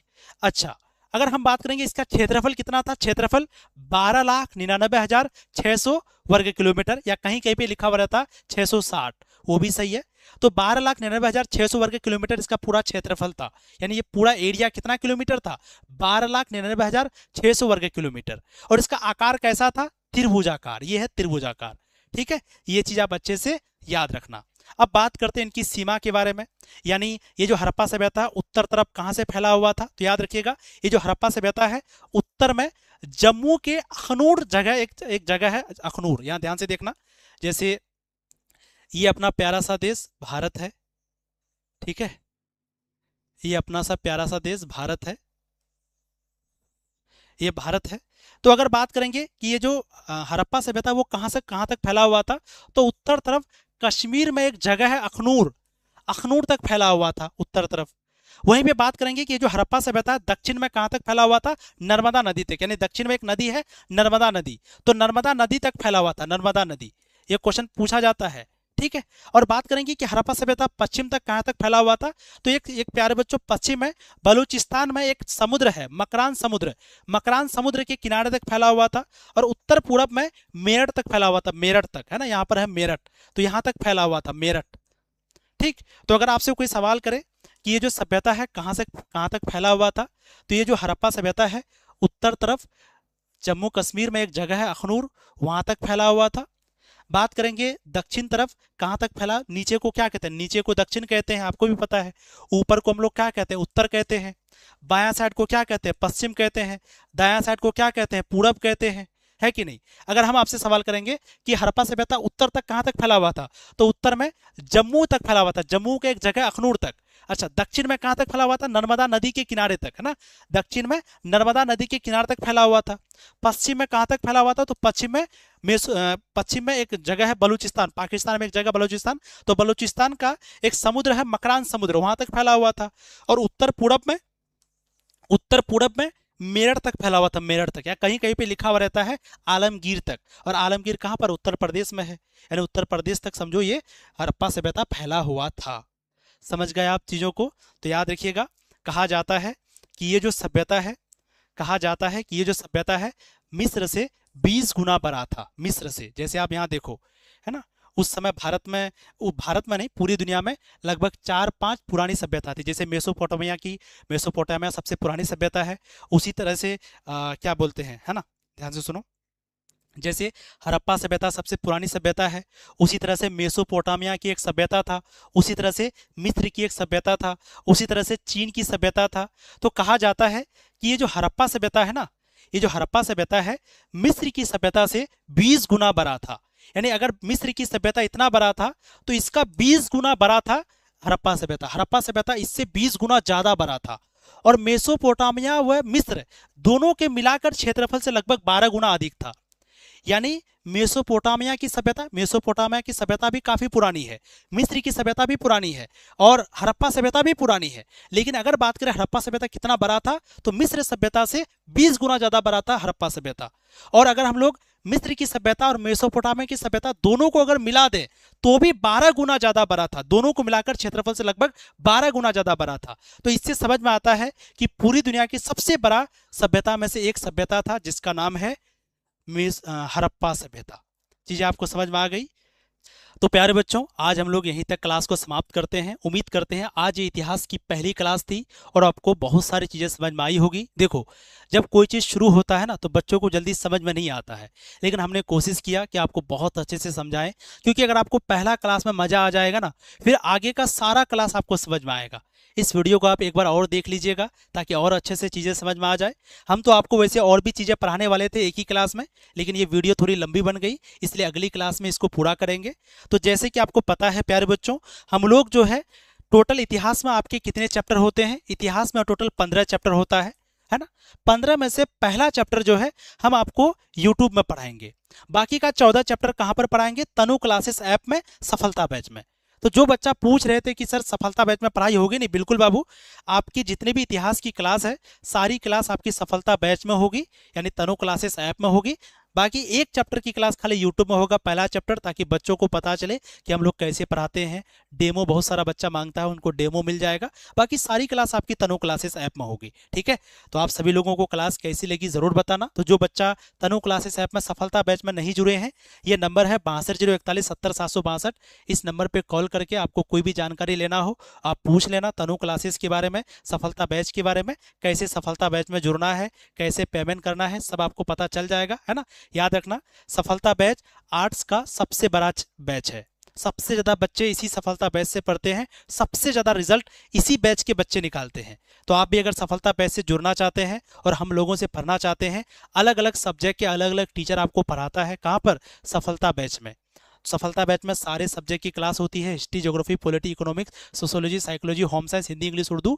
अच्छा, अगर हम बात करेंगे इसका क्षेत्रफल कितना था? क्षेत्रफल 12,99,600 वर्ग किलोमीटर, या कहीं कहीं पे लिखा हुआ रहता 660, वो भी सही है। तो 12,99,600 वर्ग किलोमीटर इसका पूरा क्षेत्रफल था, यानी ये पूरा एरिया कितना किलोमीटर था? 12,99,600 वर्ग किलोमीटर। और इसका आकार कैसा था? त्रिभुजाकार, ये है त्रिभुजाकार, ठीक है। ये चीज आप अच्छे से याद रखना। अब बात करते हैं इनकी सीमा के बारे में, यानी ये जो हड़प्पा सभ्यता उत्तर तरफ कहां से फैला हुआ था? तो याद रखिएगा, ये जो हड़प्पा सभ्यता है उत्तर में जम्मू के अखनूर जगह, एक जगह है अखनूर, यहां ध्यान से देखना। जैसे ये अपना प्यारा सा देश भारत है, ठीक है, ये अपना सा प्यारा सा देश भारत है, ये भारत है। तो अगर बात करेंगे कि ये जो हड़प्पा सभ्यता वो कहां से कहां तक फैला हुआ था, तो उत्तर तरफ कश्मीर में एक जगह है अखनूर, अखनूर तक फैला हुआ था उत्तर तरफ। वहीं पे बात करेंगे कि ये जो हड़प्पा सभ्यता है दक्षिण में कहां तक फैला हुआ था? नर्मदा नदी तक, यानी दक्षिण में एक नदी है नर्मदा नदी, तो नर्मदा नदी तक फैला हुआ था, नर्मदा नदी। ये क्वेश्चन पूछा जाता है, ठीक है। और बात करेंगे कि हड़प्पा सभ्यता पश्चिम तक कहां तक फैला हुआ था, तो एक प्यारे बच्चों पश्चिम में बलूचिस्तान में एक समुद्र है मकरान समुद्र, मकरान समुद्र के किनारे तक फैला हुआ था। और उत्तर पूरब में मेरठ तक फैला हुआ था, मेरठ तक, है ना, यहाँ पर है मेरठ, तो यहाँ तक फैला हुआ था मेरठ, ठीक। तो अगर आपसे कोई सवाल करे कि ये जो सभ्यता है कहां से कहां तक फैला हुआ था, तो ये जो हड़प्पा सभ्यता है उत्तर तरफ जम्मू कश्मीर में एक जगह है अखनूर, वहां तक फैला हुआ था। बात करेंगे दक्षिण तरफ कहां तक फैला, नीचे को क्या कहते हैं? नीचे को दक्षिण कहते हैं, आपको भी पता है। ऊपर को हम लोग क्या कहते हैं? उत्तर कहते हैं। बायां साइड को क्या कहते हैं? पश्चिम कहते हैं। दायां साइड को क्या कहते हैं? पूरब कहते हैं, है कि नहीं? अगर हम आपसे सवाल करेंगे कि हड़प्पा सभ्यता उत्तर तक कहां तक फैला हुआ था, तो उत्तर में जम्मू तक फैला हुआ था, जम्मू के एक जगह अखनूर तक। अच्छा, दक्षिण में कहां तक फैला हुआ था? नर्मदा नदी के किनारे तक, है ना, दक्षिण में नर्मदा नदी के किनारे तक फैला हुआ था। पश्चिम में कहां तक फैला हुआ था? तो पश्चिम में एक जगह है बलूचिस्तान, पाकिस्तान में एक जगह बलूचिस्तान, तो बलूचिस्तान का एक समुद्र है मकरान समुद्र, वहां तक फैला हुआ था। और उत्तर पूरब में मेरठ तक फैला हुआ था, मेरठ तक, या कहीं कहीं पे लिखा हुआ रहता है आलमगीर तक। और आलमगीर कहां पर? उत्तर प्रदेश में है, यानी उत्तर प्रदेश तक समझो ये हड़प्पा सभ्यता फैला हुआ था। समझ गए आप चीजों को? तो याद रखिएगा, कहा जाता है कि ये जो सभ्यता है, कहा जाता है कि ये जो सभ्यता है मिस्र से 20 गुना बड़ा था, मिस्र से। जैसे आप यहाँ देखो, है ना, उस समय भारत में नहीं, पूरी दुनिया में लगभग 4-5 पुरानी सभ्यता थी। जैसे मेसोपोटामिया सबसे पुरानी सभ्यता है। उसी तरह से क्या बोलते हैं, है ना, ध्यान से सुनो, जैसे हड़प्पा सभ्यता सबसे पुरानी सभ्यता है, उसी तरह से मेसोपोटामिया की एक सभ्यता था, उसी तरह से मिस्र की एक सभ्यता था, उसी तरह से चीन की सभ्यता था। तो कहा जाता है कि ये जो हड़प्पा सभ्यता है ना, ये जो हड़प्पा सभ्यता है मिस्र की सभ्यता से 20 गुना बड़ा था। यानी अगर मिस्र की सभ्यता इतना बड़ा था, तो इसका 20 गुना बड़ा था हड़प्पा सभ्यता। हड़प्पा सभ्यता इससे 20 गुना ज्यादा बड़ा था। और मेसोपोटामिया व मिस्र दोनों के मिलाकर क्षेत्रफल से लगभग 12 गुना अधिक था। यानी मेसोपोटामिया की सभ्यता भी काफी पुरानी है, मिस्र की सभ्यता भी पुरानी है, और हड़प्पा सभ्यता भी पुरानी है। लेकिन अगर बात करें हड़प्पा सभ्यता कितना बड़ा था, तो मिस्र सभ्यता से 20 गुना ज्यादा बड़ा था हड़प्पा सभ्यता। और अगर हम लोग मिस्र की सभ्यता और मेसोपोटामिया की सभ्यता दोनों को अगर मिला दें, तो भी 12 गुना ज्यादा बड़ा था। दोनों को मिलाकर क्षेत्रफल से लगभग 12 गुना ज्यादा बड़ा था। तो इससे समझ में आता है कि पूरी दुनिया की सबसे बड़ा सभ्यता में से एक सभ्यता था, जिसका नाम है हड़प्पा सभ्यता। चीजें आपको समझ में आ गई? तो प्यारे बच्चों, आज हम लोग यहीं तक क्लास को समाप्त करते हैं। उम्मीद करते हैं आज ये इतिहास की पहली क्लास थी और आपको बहुत सारी चीज़ें समझ में आई होगी। देखो, जब कोई चीज़ शुरू होता है ना, तो बच्चों को जल्दी समझ में नहीं आता है, लेकिन हमने कोशिश किया कि आपको बहुत अच्छे से समझाएं, क्योंकि अगर आपको पहला क्लास में मज़ा आ जाएगा ना, फिर आगे का सारा क्लास आपको समझ में आएगा। इस वीडियो को आप एक बार और देख लीजिएगा, ताकि और अच्छे से चीज़ें समझ में आ जाए। हम तो आपको वैसे और भी चीज़ें पढ़ाने वाले थे एक ही क्लास में, लेकिन ये वीडियो थोड़ी लंबी बन गई, इसलिए अगली क्लास में इसको पूरा करेंगे। तो जैसे कि आपको पता है प्यारे बच्चों, हम लोग जो है टोटल इतिहास में आपके कितने चैप्टर होते हैं? इतिहास में टोटल 15 चैप्टर होता है ना। 15 में से पहला चैप्टर जो है हम आपको यूट्यूब में पढ़ाएंगे। बाकी का 14 चैप्टर कहाँ पर पढ़ाएंगे? तनु क्लासेस ऐप में, सफलता बैच में। तो जो बच्चा पूछ रहे थे कि सर सफलता बैच में पढ़ाई होगी, नहीं, बिल्कुल बाबू, आपकी जितनी भी इतिहास की क्लास है सारी क्लास आपकी सफलता बैच में होगी, यानी तनु क्लासेस ऐप में होगी। बाकी एक चैप्टर की क्लास खाली यूट्यूब में होगा, पहला चैप्टर, ताकि बच्चों को पता चले कि हम लोग कैसे पढ़ाते हैं। डेमो बहुत सारा बच्चा मांगता है, उनको डेमो मिल जाएगा। बाकी सारी क्लास आपकी तनु क्लासेस ऐप में होगी, ठीक है। तो आप सभी लोगों को क्लास कैसी लगी जरूर बताना। तो जो बच्चा तनु क्लासेस ऐप में सफलता बैच में नहीं जुड़े हैं, ये नंबर है 6201470762। इस नंबर पर कॉल करके आपको कोई भी जानकारी लेना हो आप पूछ लेना, तनु क्लासेस के बारे में, सफलता बैच के बारे में, कैसे सफलता बैच में जुड़ना है, कैसे पेमेंट करना है, सब आपको पता चल जाएगा, है ना। याद रखना, सफलता बैच आर्ट्स का सबसे बड़ा बैच है। सबसे ज्यादा बच्चे इसी सफलता बैच से पढ़ते हैं, सबसे ज्यादा रिजल्ट इसी बैच के बच्चे निकालते हैं। तो आप भी अगर सफलता बैच से जुड़ना चाहते हैं और हम लोगों से पढ़ना चाहते हैं, अलग अलग सब्जेक्ट के अलग अलग टीचर आपको पढ़ाता है, कहाँ पर, सफलता बैच में। सफलता बैच में सारे सब्जेक्ट की क्लास होती है, history, geography, polity, economics, sociology, psychology, home science, Hindi, English, Urdu.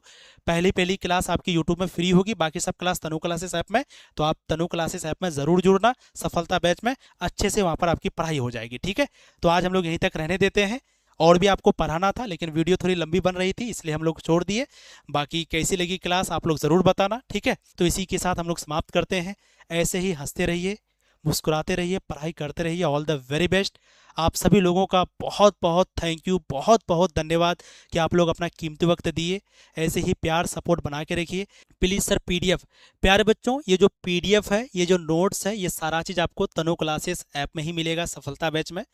पहली क्लास आपकी यूट्यूब में फ्री होगी, बाकी सब क्लास तनु क्लासेस ऐप में। तो आप तनु क्लासेस ऐप में ज़रूर जुड़ना, सफलता बैच में अच्छे से वहाँ पर आपकी पढ़ाई हो जाएगी, ठीक है। तो आज हम लोग यहीं तक रहने देते हैं, और भी आपको पढ़ाना था लेकिन वीडियो थोड़ी लंबी बन रही थी, इसलिए हम लोग छोड़ दिए। बाकी कैसी लगी क्लास आप लोग ज़रूर बताना, ठीक है। तो इसी के साथ हम लोग समाप्त करते हैं। ऐसे ही हंसते रहिए, मुस्कुराते रहिए, पढ़ाई करते रहिए। All the very best. आप सभी लोगों का बहुत बहुत थैंक यू, बहुत बहुत धन्यवाद कि आप लोग अपना कीमती वक्त दिए। ऐसे ही प्यार सपोर्ट बना के रखिए प्लीज़। सर पीडीएफ, प्यारे बच्चों, ये जो पीडीएफ है, ये जो नोट्स है, ये सारा चीज़ आपको तनु क्लासेस ऐप में ही मिलेगा, सफलता बैच में।